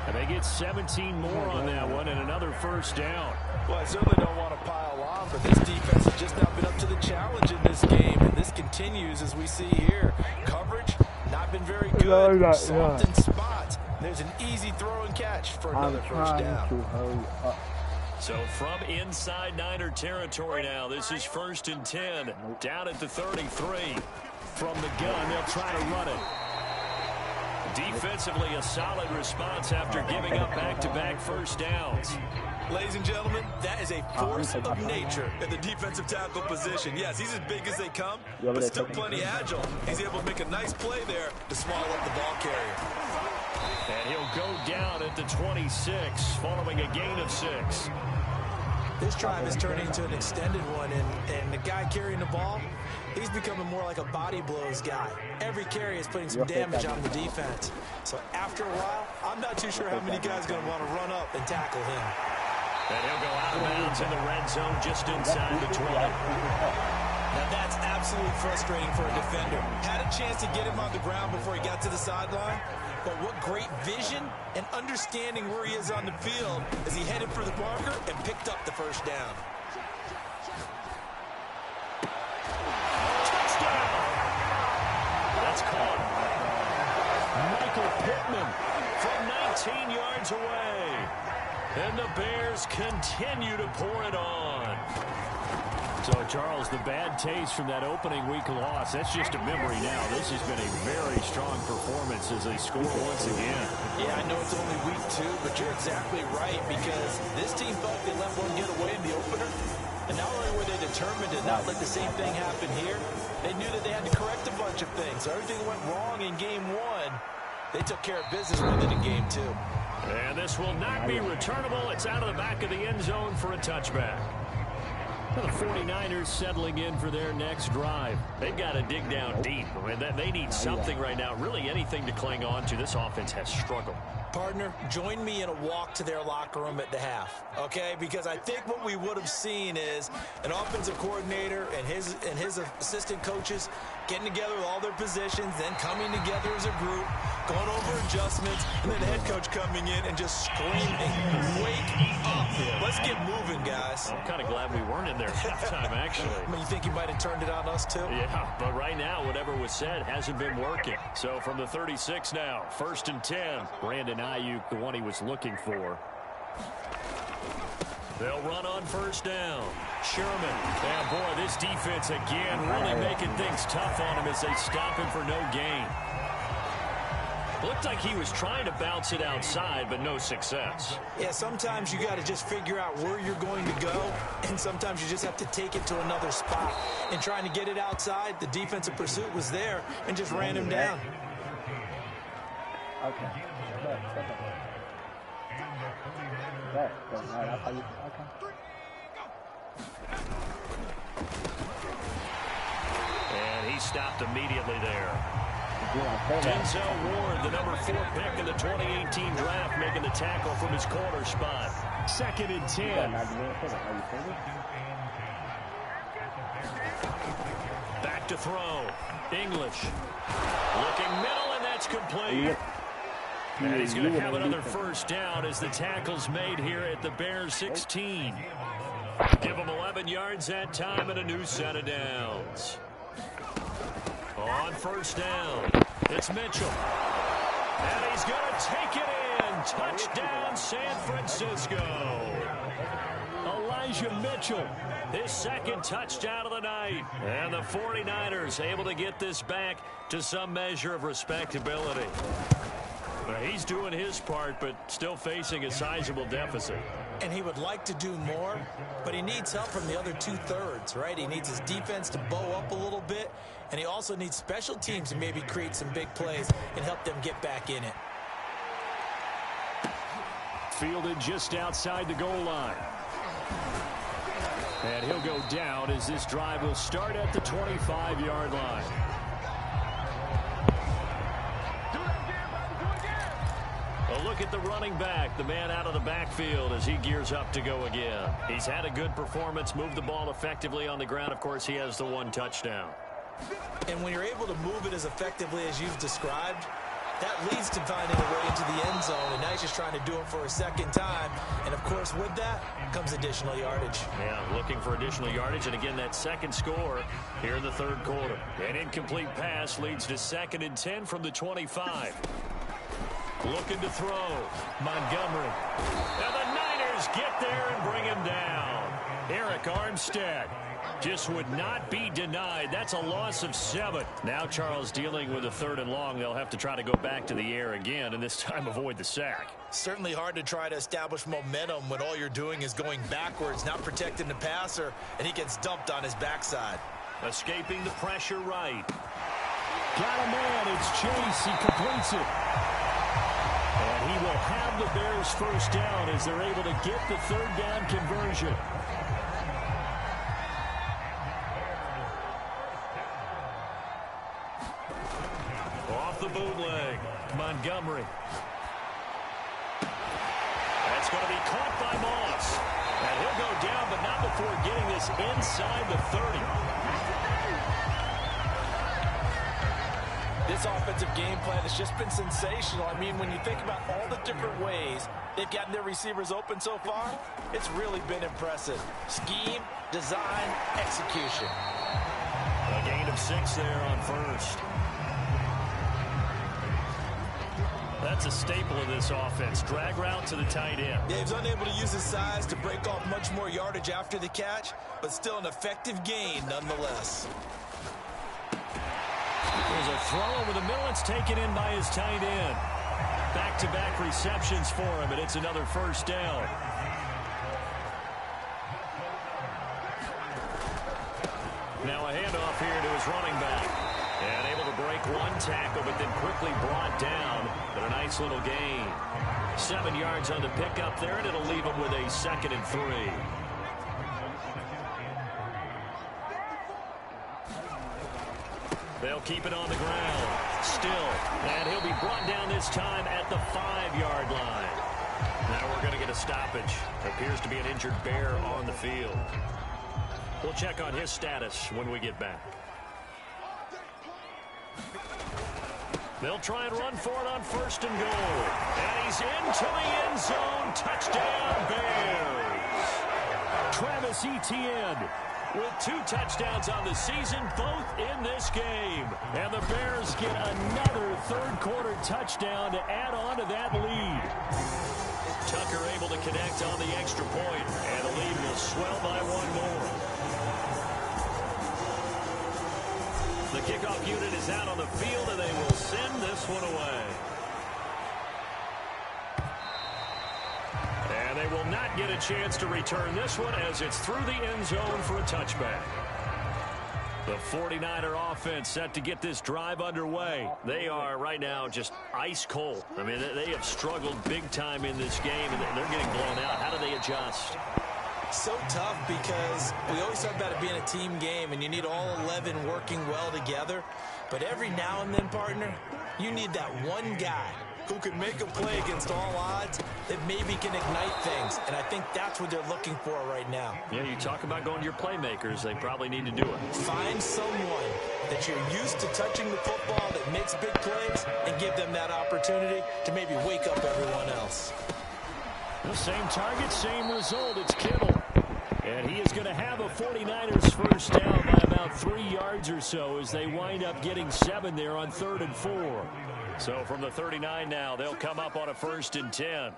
And they get 17 more on that one and another first down. Well, I certainly don't want to pile on, but this defense has just not been up to the challenge in this game. And this continues as we see here. Coverage, not been very good. Soft in spots. There's an easy throw and catch for another first down. So from inside Niner territory now, this is 1st and 10. Down at the 33. From the gun, they'll try to run it. Defensively, a solid response after giving up back-to-back first downs. Ladies and gentlemen, that is a force of nature in the defensive tackle position. Yes, he's as big as they come, but still plenty agile. He's able to make a nice play there to swallow up the ball carrier. And he'll go down at the 26, following a gain of 6. This drive is turning into an extended one, and the guy carrying the ball, he's becoming more like a body blows guy. Every carry is putting some damage on the defense. So after a while, I'm not too sure how many guys are going to want to run up and tackle him. And he'll go out of bounds in the red zone just inside the 20. Now that's absolutely frustrating for a defender. Had a chance to get him on the ground before he got to the sideline, but what great vision and understanding where he is on the field as he headed for the marker and picked up the first down. Touchdown! That's caught. Michael Pittman from 19 yards away. And the Bears continue to pour it on. So, Charles, the bad taste from that opening week loss, that's just a memory now. This has been a very strong performance as they score once again. Yeah, I know it's only week 2, but you're exactly right, because this team thought they let one get away in the opener. And not only were they determined to not let the same thing happen here, they knew that they had to correct a bunch of things. So everything that went wrong in game 1, they took care of business with it in game 2. And this will not be returnable. It's out of the back of the end zone for a touchback. The 49ers settling in for their next drive. They've got to dig down deep. I mean, they need something right now, really anything to cling on to. This offense has struggled. Partner, join me in a walk to their locker room at the half, okay? Because I think what we would have seen is an offensive coordinator and his assistant coaches getting together with all their positions, then coming together as a group, going over adjustments, and then the head coach coming in and just screaming, "Wake up! Let's get moving, guys." I'm kind of glad we weren't in there at halftime, actually. I mean, you think he might have turned it on us, too? Yeah, but right now, whatever was said hasn't been working. So from the 36 now, 1st and 10. Brandon Ayuk, the one he was looking for. They'll run on first down. Sherman. And boy, this defense again really making things tough on him as they stop him for no gain. Looked like he was trying to bounce it outside, but no success. Yeah, sometimes you got to just figure out where you're going to go, and sometimes you just have to take it to another spot. And trying to get it outside, the defensive pursuit was there and just ran him down. Okay. And he stopped immediately there. Denzel Ward, the number 4 pick in the 2018 draft, making the tackle from his corner spot. 2nd and 10. Back to throw. English. Looking middle, and that's complete. And he's going to have another first down as the tackle's made here at the Bears 16. Give him 11 yards that time and a new set of downs. On first down, it's Mitchell. And he's going to take it in. Touchdown, San Francisco. Elijah Mitchell, his second touchdown of the night. And the 49ers able to get this back to some measure of respectability. He's doing his part, but still facing a sizable deficit. And he would like to do more, but he needs help from the other two-thirds, right? He needs his defense to bow up a little bit, and he also needs special teams to maybe create some big plays and help them get back in it. Fielded just outside the goal line. And he'll go down as this drive will start at the 25-yard line. A look at the running back, the man out of the backfield as he gears up to go again. He's had a good performance, moved the ball effectively on the ground. Of course, he has the one touchdown. And when you're able to move it as effectively as you've described, that leads to finding a way into the end zone, and now he's just trying to do it for a second time. And, of course, with that comes additional yardage. Yeah, looking for additional yardage, and again, that second score here in the third quarter. An incomplete pass leads to 2nd and 10 from the 25. Looking to throw. Montgomery. And the Niners get there and bring him down. Eric Armstead just would not be denied. That's a loss of 7. Now Charles dealing with a 3rd and long. They'll have to try to go back to the air again, and this time avoid the sack. Certainly hard to try to establish momentum when all you're doing is going backwards, not protecting the passer, and he gets dumped on his backside. Escaping the pressure right. Got a man. It's Chase. He completes it. And he will have the Bears first down as they're able to get the 3rd down conversion. Off the bootleg, Montgomery. That's going to be caught by Moss. And he'll go down, but not before getting this inside the 30. This offensive game plan has just been sensational. I mean, when you think about all the different ways they've gotten their receivers open so far, it's really been impressive. Scheme, design, execution. A gain of 6 there on first. That's a staple of this offense. Drag route to the tight end. Yeah, he was unable to use his size to break off much more yardage after the catch, but still an effective gain nonetheless. There's a throw over the middle. It's taken in by his tight end. Back-to-back receptions for him, and it's another first down. Now a handoff here to his running back. And able to break one tackle, but then quickly brought down. But a nice little gain. 7 yards on the pickup there, and it'll leave him with a 2nd and 3. They'll keep it on the ground. Still. And he'll be brought down this time at the 5-yard line. Now we're going to get a stoppage. Appears to be an injured Bear on the field. We'll check on his status when we get back. They'll try and run for it on 1st and goal. And he's into the end zone. Touchdown, Bears. Travis Etienne with 2 touchdowns on the season, both in this game. And the Bears get another third-quarter touchdown to add on to that lead. Tucker able to connect on the extra point, and the lead will swell by 1 more. The kickoff unit is out on the field, and they will send this one away. And they will not get a chance to return this one as it's through the end zone for a touchback. The 49er offense set to get this drive underway. They are right now just ice cold. I mean, they have struggled big time in this game, and they're getting blown out. How do they adjust? So tough because we always talk about it being a team game, and you need all 11 working well together. But every now and then, partner, you need that one guy who can make a play against all odds that maybe can ignite things. And I think that's what they're looking for right now. Yeah, you talk about going to your playmakers. They probably need to do it. Find someone that you're used to touching the football that makes big plays and give them that opportunity to maybe wake up everyone else. The same target, same result. It's Kittle. And he is going to have a 49ers first down by about 3 yards or so as they wind up getting 7 there on 3rd and 4. So from the 39 now, they'll come up on a 1st and 10.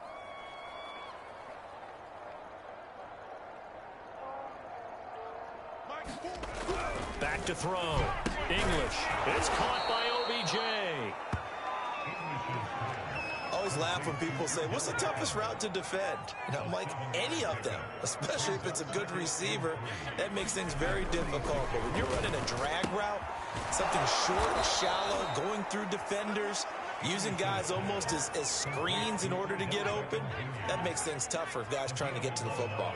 to throw. English. It's caught by OBJ. I always laugh when people say, what's the toughest route to defend? And I'm like, any of them, especially if it's a good receiver. That makes things very difficult. But when you're running a drag route, something short, shallow, going through defenders, using guys almost as screens in order to get open, that makes things tougher for guys trying to get to the football.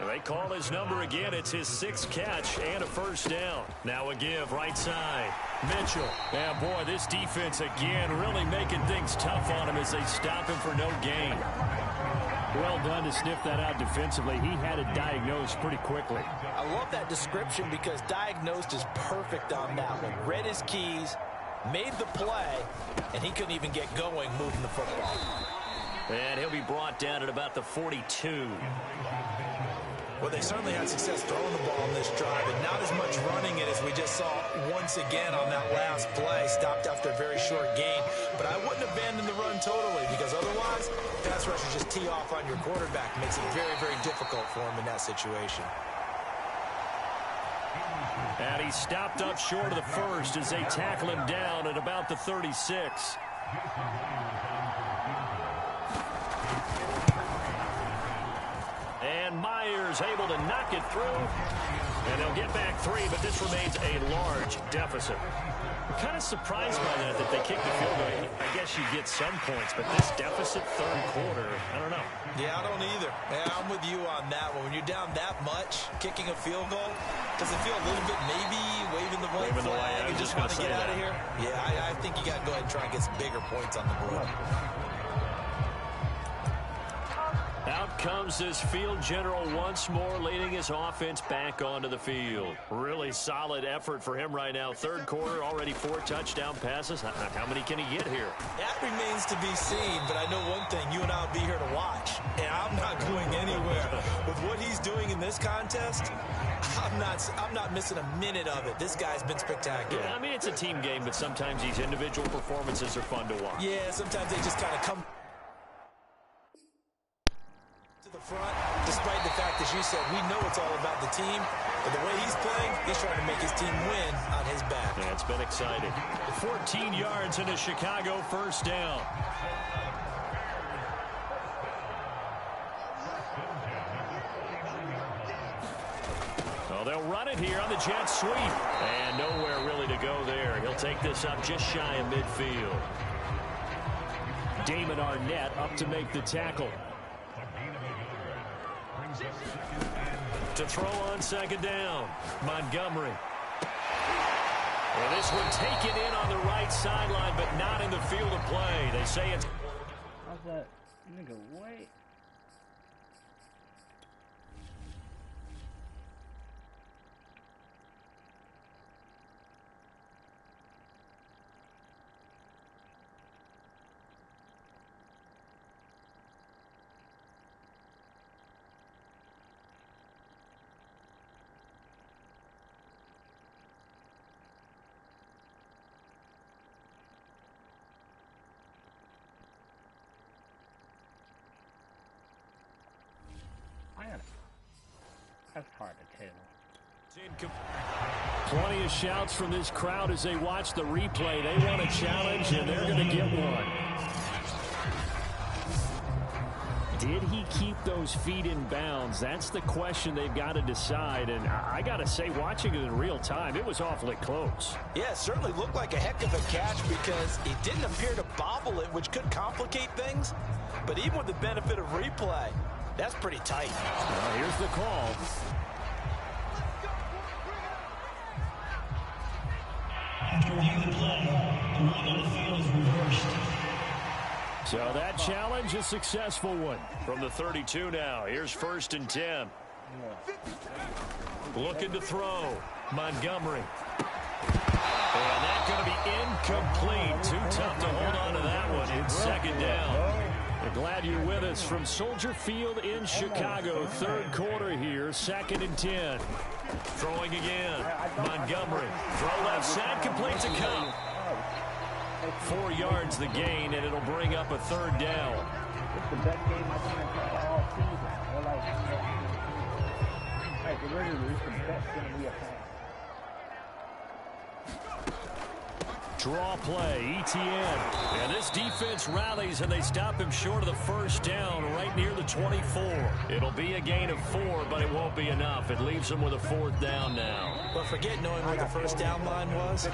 They call his number again. It's his 6th catch and a first down. Now a give right side. Mitchell. Yeah, boy, this defense again really making things tough on him as they stop him for no gain. Well done to sniff that out defensively. He had it diagnosed pretty quickly. I love that description because diagnosed is perfect on that one. Read his keys, made the play, and he couldn't even get going moving the football. And he'll be brought down at about the 42. Well, they certainly had success throwing the ball in this drive, and not as much running it as we just saw once again on that last play. Stopped after a very short gain. But I wouldn't abandon the run totally, because otherwise, pass rushers just tee off on your quarterback. Makes it very, very difficult for him in that situation. And he stopped up short of the first as they tackle him down at about the 36. And Myers able to knock it through. And they'll get back 3, but this remains a large deficit. I'm kind of surprised by that they kicked the field goal. I guess you get some points, but this deficit third quarter, I don't know. Yeah, I don't either. Yeah, I'm with you on that one. When you're down that much, kicking a field goal, does it feel a little bit maybe waving the white flag and just want to get out of here? Yeah, I think you got to go ahead and try and get some bigger points on the board. Out comes this field general once more, leading his offense back onto the field. Really solid effort for him right now. Third quarter, already 4 touchdown passes. How many can he get here? That remains to be seen, but I know one thing. You and I will be here to watch, and I'm not going anywhere. With what he's doing in this contest, I'm not missing a minute of it. This guy's been spectacular. Yeah, I mean, it's a team game, but sometimes these individual performances are fun to watch. Yeah, sometimes they just kind of come front, despite the fact, as you said, we know it's all about the team, but the way he's playing, he's trying to make his team win on his back. Yeah, it's been exciting. 14 yards and a Chicago first down. Well, they'll run it here on the jet sweep, and nowhere really to go there. He'll take this up just shy of midfield. Damon Arnett up to make the tackle. To throw on second down, Montgomery. Well, this one taken in on the right sideline, but not in the field of play. They say it's... How's that? Nigga, wait. That's hard to tell. Plenty of shouts from this crowd as they watch the replay. They want a challenge, and they're going to get one. Did he keep those feet in bounds? That's the question they've got to decide. And I got to say, watching it in real time, it was awfully close. Yeah, it certainly looked like a heck of a catch because he didn't appear to bobble it, which could complicate things. But even with the benefit of replay, that's pretty tight. Well, here's the call. After reviewing the play, the rule on the field is reversed. So that challenge, a successful one. From the 32 now, here's 1st and 10. Looking to throw, Montgomery. And that's going to be incomplete. Too tough to hold on to that one. It's second down. We're glad you're with us from Soldier Field in Chicago. Third quarter here, 2nd and 10. Throwing again. Montgomery. Throw left side, complete to Cup. 4 yards the gain, and it'll bring up a third down. It's the best game I've seen all season. Or like the regular, it's the best game we have had. Draw play, ETN. And this defense rallies, and they stop him short of the first down right near the 24. It'll be a gain of 4, but it won't be enough. It leaves them with a 4th down now. But forget knowing where the first down line was.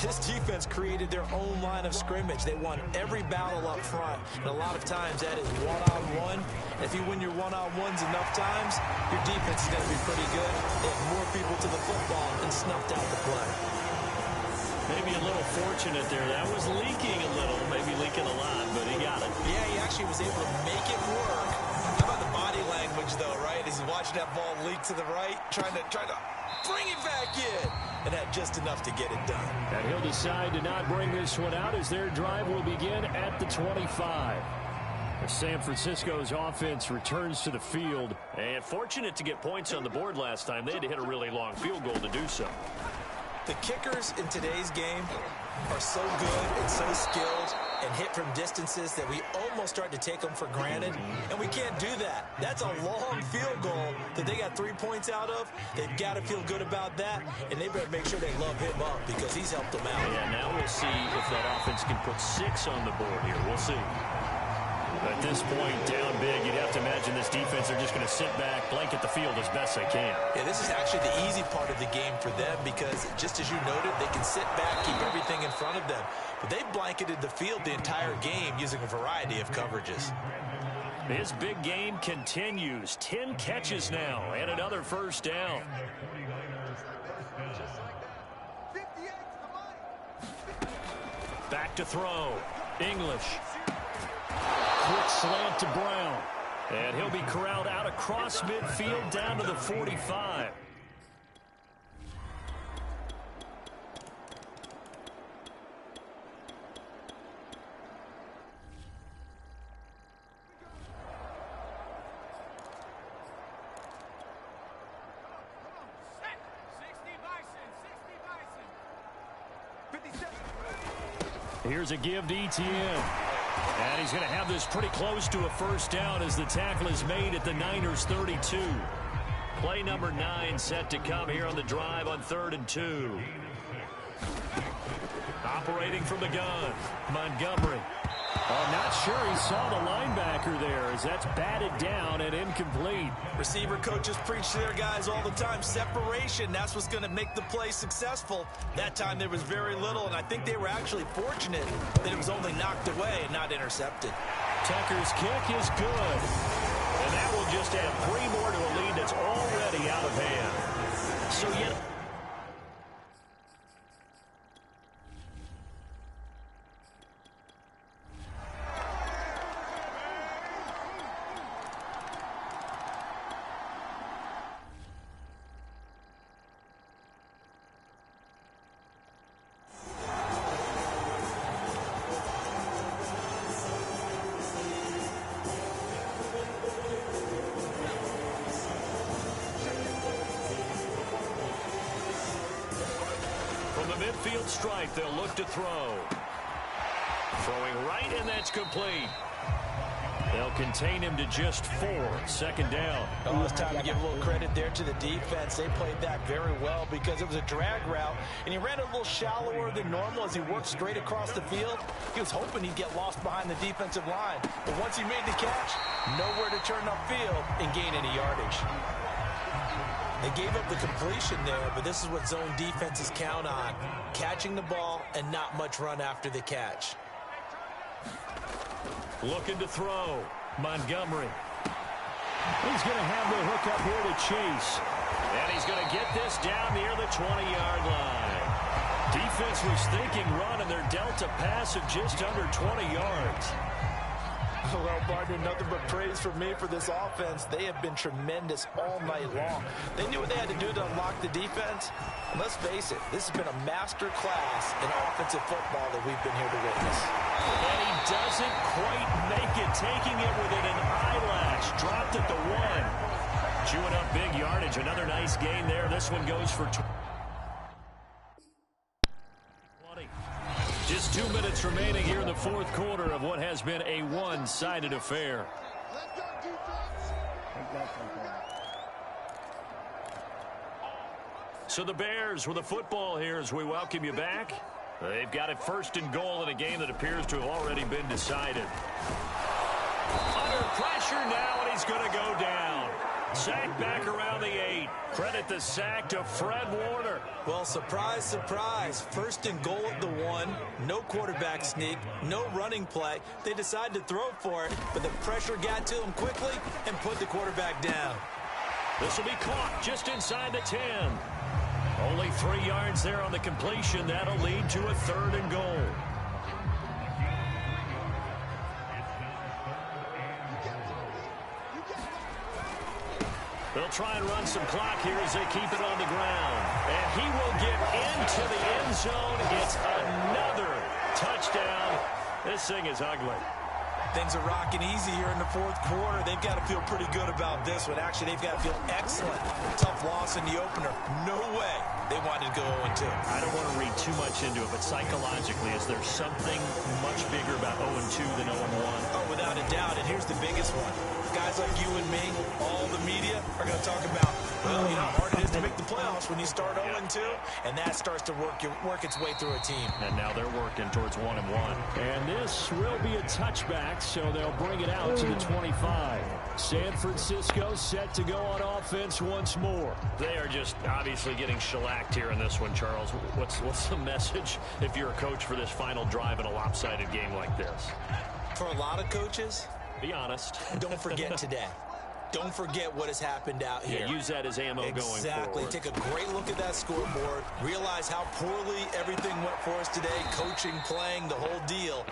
This defense created their own line of scrimmage. They won every battle up front. And a lot of times that is one-on-one. If you win your one-on-ones enough times, your defense is going to be pretty good. They have more people to the football and snuffed out the play. Maybe a little fortunate there. That was leaking a little, maybe leaking a lot, but he got it. Yeah, he actually was able to make it work. How about the body language, though, right? As he's watching that ball leak to the right, trying to bring it back in. And had just enough to get it done. And he'll decide to not bring this one out as their drive will begin at the 25. As San Francisco's offense returns to the field. And fortunate to get points on the board last time. They had to hit a really long field goal to do so. The kickers in today's game are so good and so skilled and hit from distances that we almost start to take them for granted, and we can't do that. That's a long field goal that they got 3 points out of. They've got to feel good about that, and they better make sure they love him up because he's helped them out. Yeah, now we'll see if that offense can put 6 on the board here. We'll see. At this point, down big, you'd have to imagine this defense are just going to sit back, blanket the field as best they can. Yeah, this is actually the easy part of the game for them because, just as you noted, they can sit back, keep everything in front of them. But they've blanketed the field the entire game using a variety of coverages. His big game continues. 10 catches now and another first down. Back to throw. English. Quick slant to Brown. And he'll be corralled out across midfield down to the 45. Here's a give to ETN. And he's going to have this pretty close to a first down as the tackle is made at the Niners' 32. Play number 9 set to come here on the drive on 3rd and 2. Operating from the gun, Montgomery. I'm not sure he saw the linebacker there as that's batted down and incomplete. Receiver coaches preach to their guys all the time. Separation, that's what's going to make the play successful. That time there was very little, and I think they were actually fortunate that it was only knocked away and not intercepted. Tucker's kick is good. And that will just add 3 more to a lead that's already out of hand. So yet... midfield strike, they'll look to throw. Throwing right, and that's complete. They'll contain him to just 4. 2nd down. Oh, it's time to give a little credit there to the defense. They played that very well because it was a drag route, and he ran a little shallower than normal as he worked straight across the field. He was hoping he'd get lost behind the defensive line, but once he made the catch, nowhere to turn upfield and gain any yardage. They gave up the completion there, but this is what zone defenses count on. Catching the ball and not much run after the catch. Looking to throw. Montgomery. He's going to have the hook up here to Chase. And he's going to get this down near the 20-yard line. Defense was thinking run, and they're dealt a pass of just under 20 yards. Well, partner, nothing but praise from me for this offense. They have been tremendous all night long. They knew what they had to do to unlock the defense. And let's face it, this has been a master class in offensive football that we've been here to witness. And he doesn't quite make it, taking it within an eyelash. Dropped at the 1. Chewing up big yardage. Another nice gain there. This one goes for 20. Just 2 minutes remaining here in the 4th quarter of what has been a one-sided affair. So the Bears with the football here as we welcome you back. They've got it first and goal in a game that appears to have already been decided. Under pressure now, and he's going to go down. Sack back around the 8. Credit the sack to Fred Warner. Well, surprise, surprise. First and goal at the 1. No quarterback sneak. No running play. They decided to throw for it, but the pressure got to him quickly and put the quarterback down. This will be caught just inside the 10. Only 3 yards there on the completion. That'll lead to a 3rd and goal. They'll try and run some clock here as they keep it on the ground. And he will get into the end zone. It's another touchdown. This thing is ugly. Things are rocking easy here in the 4th quarter. They've got to feel pretty good about this one. Actually, they've got to feel excellent. Tough loss in the opener. No way they wanted to go 0-2. I don't want to read too much into it, but psychologically, is there something much bigger about 0-2 than 0-1? Oh, without a doubt, and here's the biggest one. Guys like you and me, all the media, are going to talk about, well, you know how hard it is to make the playoffs when you start 0-2, and that starts to work its way through a team. And now they're working towards 1-1. And this will be a touchback, so they'll bring it out to the 25. San Francisco set to go on offense once more. They are just obviously getting shellacked here in this one, Charles. What's the message if you're a coach for this final drive in a lopsided game like this? For a lot of coaches, be honest. Don't forget today. Don't forget what has happened out here. Yeah, use that as ammo going forward. Exactly. Take a great look at that scoreboard. Realize how poorly everything went for us today. Coaching, playing, the whole deal.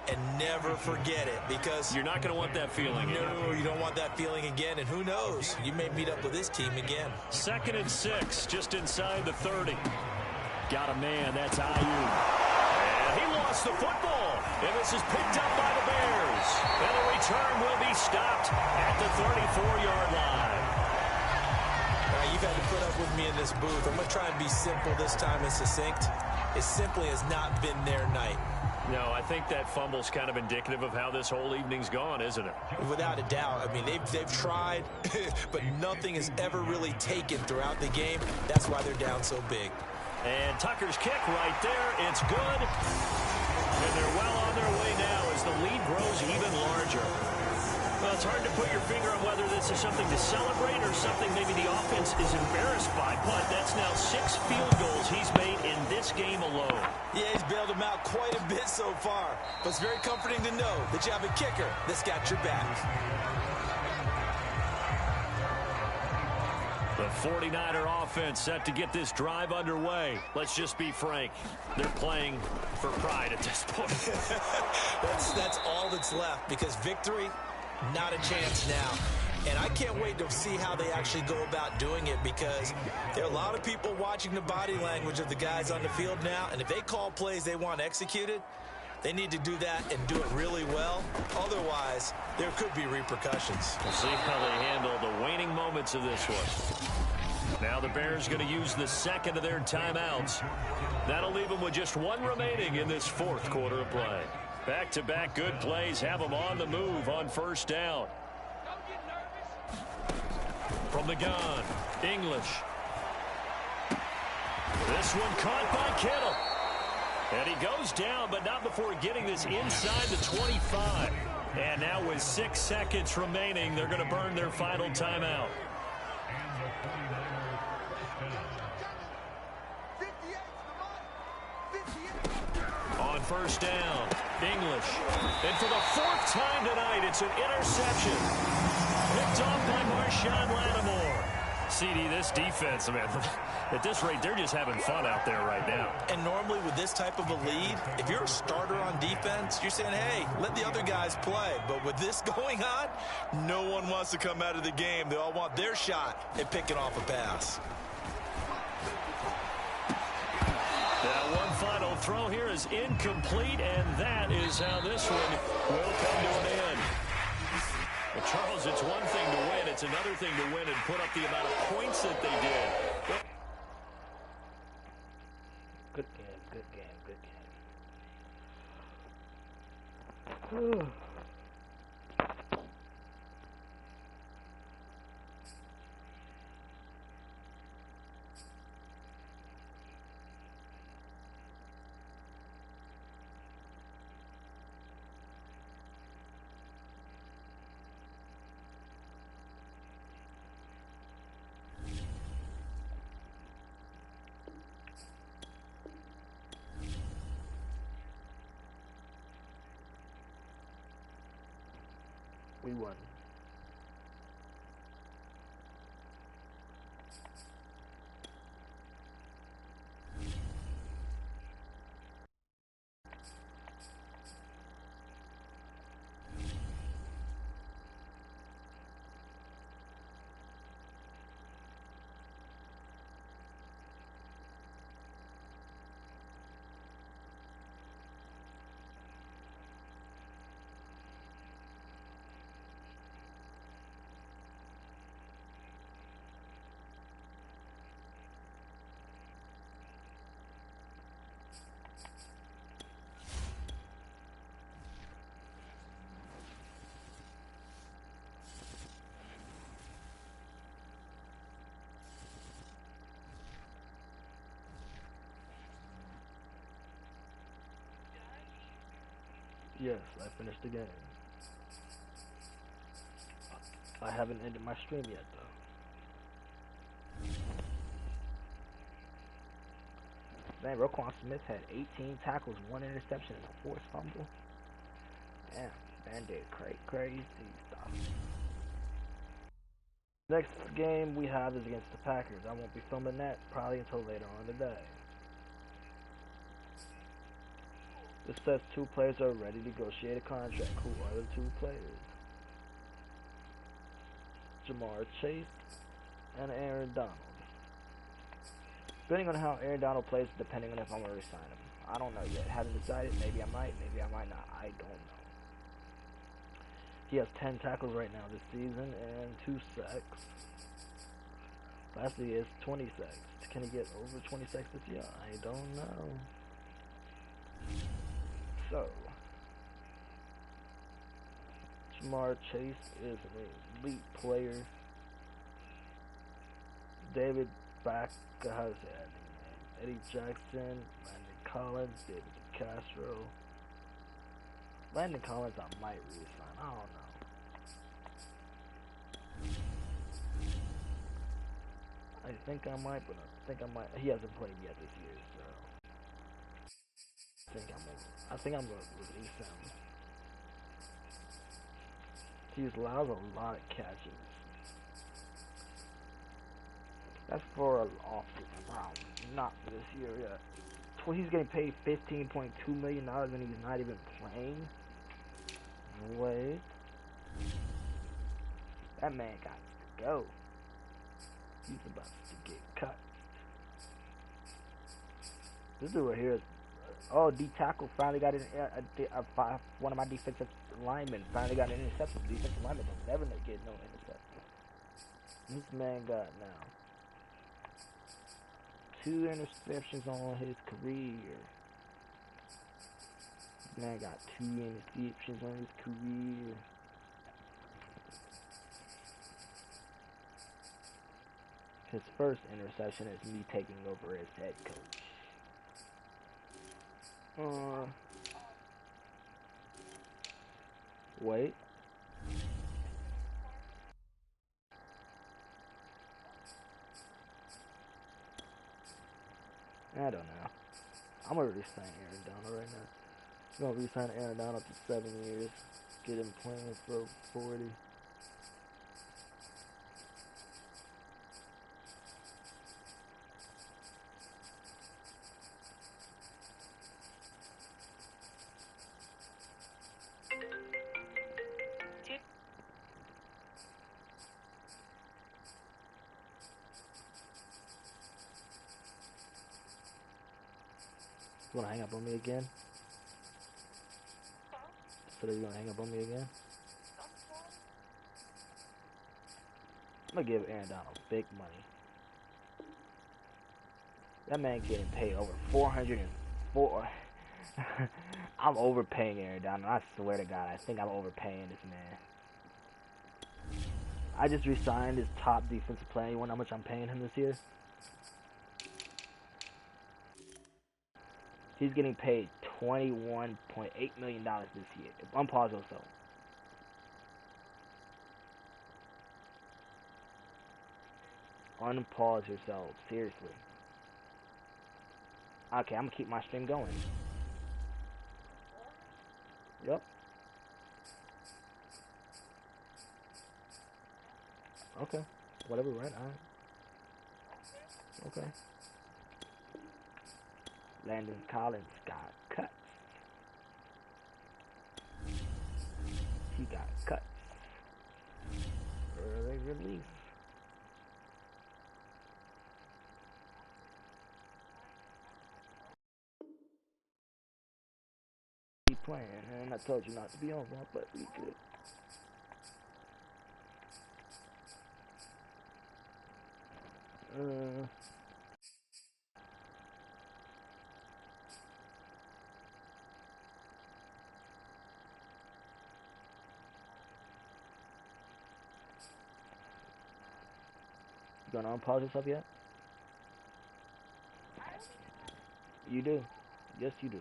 And never forget it, because you're not going to want that feeling. No, you don't want that feeling again. And who knows? You may meet up with this team again. 2nd and 6, just inside the 30. Got a man. That's Ayuk. And he lost the football. And this is picked up by the Bears. And the return will be stopped at the 34-yard line. Now, you've had to put up with me in this booth. I'm going to try and be simple this time and succinct. It simply has not been their night. No, I think that fumble's kind of indicative of how this whole evening's gone, isn't it? Without a doubt. I mean, they've tried, but nothing has ever really taken throughout the game. That's why they're down so big. And Tucker's kick right there. It's good. And they're well on their way now as the lead grows even larger. Well, it's hard to put your finger on whether this is something to celebrate or something maybe the offense is embarrassed by. But that's now 6 field goals he's made in this game alone. Yeah, he's bailed them out quite a bit so far. But it's very comforting to know that you have a kicker that's got your back. The 49er offense set to get this drive underway. Let's just be frank. They're playing for pride at this point. That's all that's left, because victory, not a chance now. And I can't wait to see how they actually go about doing it, because there are a lot of people watching the body language of the guys on the field now, and if they call plays they want executed, they need to do that and do it really well. Otherwise, there could be repercussions. We'll see how they handle the waning moments of this one. Now the Bears going to use the 2nd of their timeouts. That'll leave them with just 1 remaining in this 4th quarter of play. Back-to-back good plays have them on the move on 1st down. From the gun, English. This one caught by Kittle. And he goes down, but not before getting this inside the 25. And now with 6 seconds remaining, they're going to burn their final timeout. On 1st down, English. And for the 4th time tonight, it's an interception. Picked off by Marshawn Lattimore. CD, this defense, man, at this rate, they're just having fun out there right now. And normally with this type of a lead, if you're a starter on defense, you're saying, hey, let the other guys play. But with this going on, no one wants to come out of the game. They all want their shot at picking off a pass. That one final throw here is incomplete, and that is how this one will come to an end. Well, Charles, it's one thing to win. It's another thing to win and put up the amount of points that they did. Good game. We won. Yes, I finished the game. I haven't ended my stream yet, though. Man, Roquan Smith had 18 tackles, 1 interception, and a forced fumble. Damn, man did crazy stuff. Next game we have is against the Packers. I won't be filming that probably until later on today. It says 2 players are ready to negotiate a contract. Who are the 2 players? Jamar Chase and Aaron Donald. Depending on how Aaron Donald plays, depending on if I'm going to resign him. I don't know yet. Haven't decided. Maybe I might. Maybe I might not. I don't know. He has 10 tackles right now this season and 2 sacks. Last year is 20 sacks. Can he get over 20 sacks this year? I don't know. So, Jamar Chase is an elite player. David Bakhtiari, Eddie Jackson, Landon Collins, David Castro. Landon Collins I might re-sign. I don't know. I think I might, but I think I might. He hasn't played yet this year, so I think I'm gonna release him. He allows a lot of catches. That's for an off-season problem, not for this year yet. He's getting paid $15.2 million and he's not even playing. Wait, that man got to go. He's about to get cut. This dude right here, D tackle finally got one of my defensive linemen finally got an interception. Defensive linemen don't never get no interception. This man got now 2 interceptions on his career. This man got 2 interceptions on his career. His first interception is me taking over as head coach. Wait. I don't know. I'm gonna resign Aaron Donald right now. I'm gonna resign Aaron Donald to 7 years. Get him playing for 40. You wanna hang up on me again? So you gonna hang up on me again? I'm gonna give Aaron Donald big money. That man getting paid over 404. I'm overpaying Aaron Donald. I swear to God, I think I'm overpaying this man. I just re-signed his top defensive player. You want to know how much I'm paying him this year? He's getting paid $21.8 million this year. Unpause yourself. Unpause yourself. Seriously. Okay, I'm gonna keep my stream going. Yep. Okay. Whatever, right? Alright. Okay. Landon Collins got cuts. He got cuts. Early release. Keep playing, and I told you not to be on one, but we good. You gonna unpause yourself yet? You do. Yes, you do.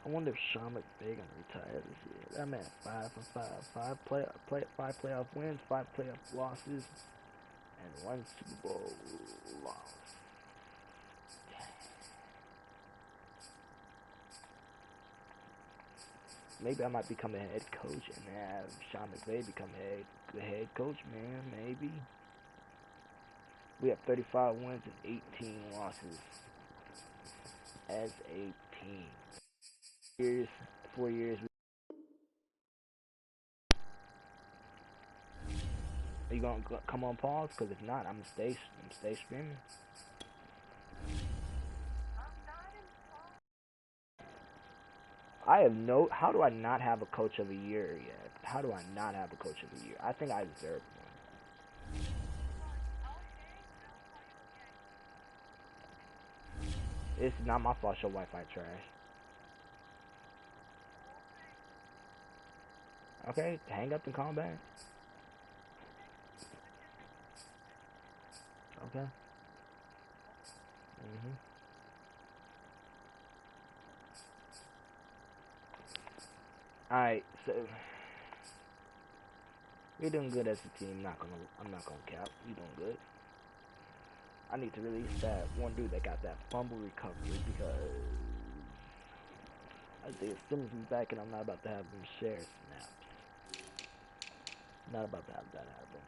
I wonder if Sean McVay gonna retire this year. That man 5 for 5, 5 playoff wins, 5 playoff losses, and 1 Super Bowl loss. Maybe I might become a head coach and have Sean McVay become the head coach, man. Maybe. We have 35 wins and 18 losses as a team. 4 years. Are you gonna come on pause? Because if not, I'm stay streaming. I have no. How do I not have a coach of the year yet? How do I not have a coach of the year? I think I deserve one. It's not my fault your Wi-Fi trash. Okay, hang up and call back. Okay. Alright, so we're doing good as a team. I'm not gonna cap. We're doing good. I need to release that one dude that got that fumble recovery because Isaiah Simmons is back and I'm not about to have him share snaps. Not about to have that happen.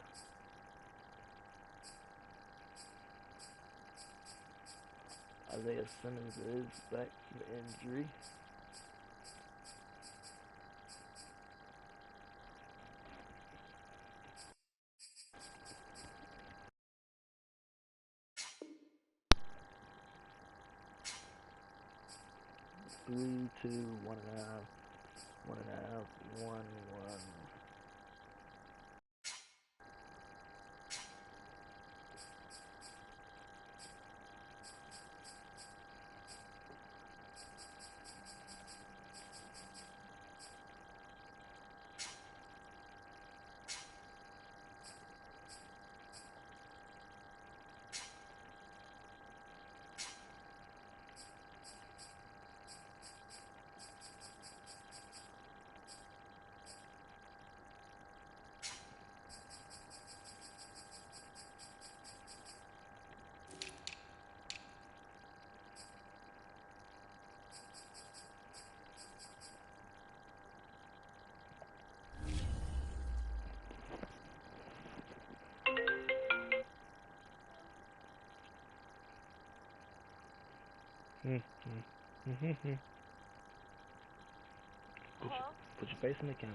Isaiah Simmons is back from injury. Three, 2, 1.5, 1.5, 1, 1. Put your face in the camera.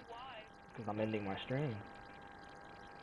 Why? Because I'm ending my stream.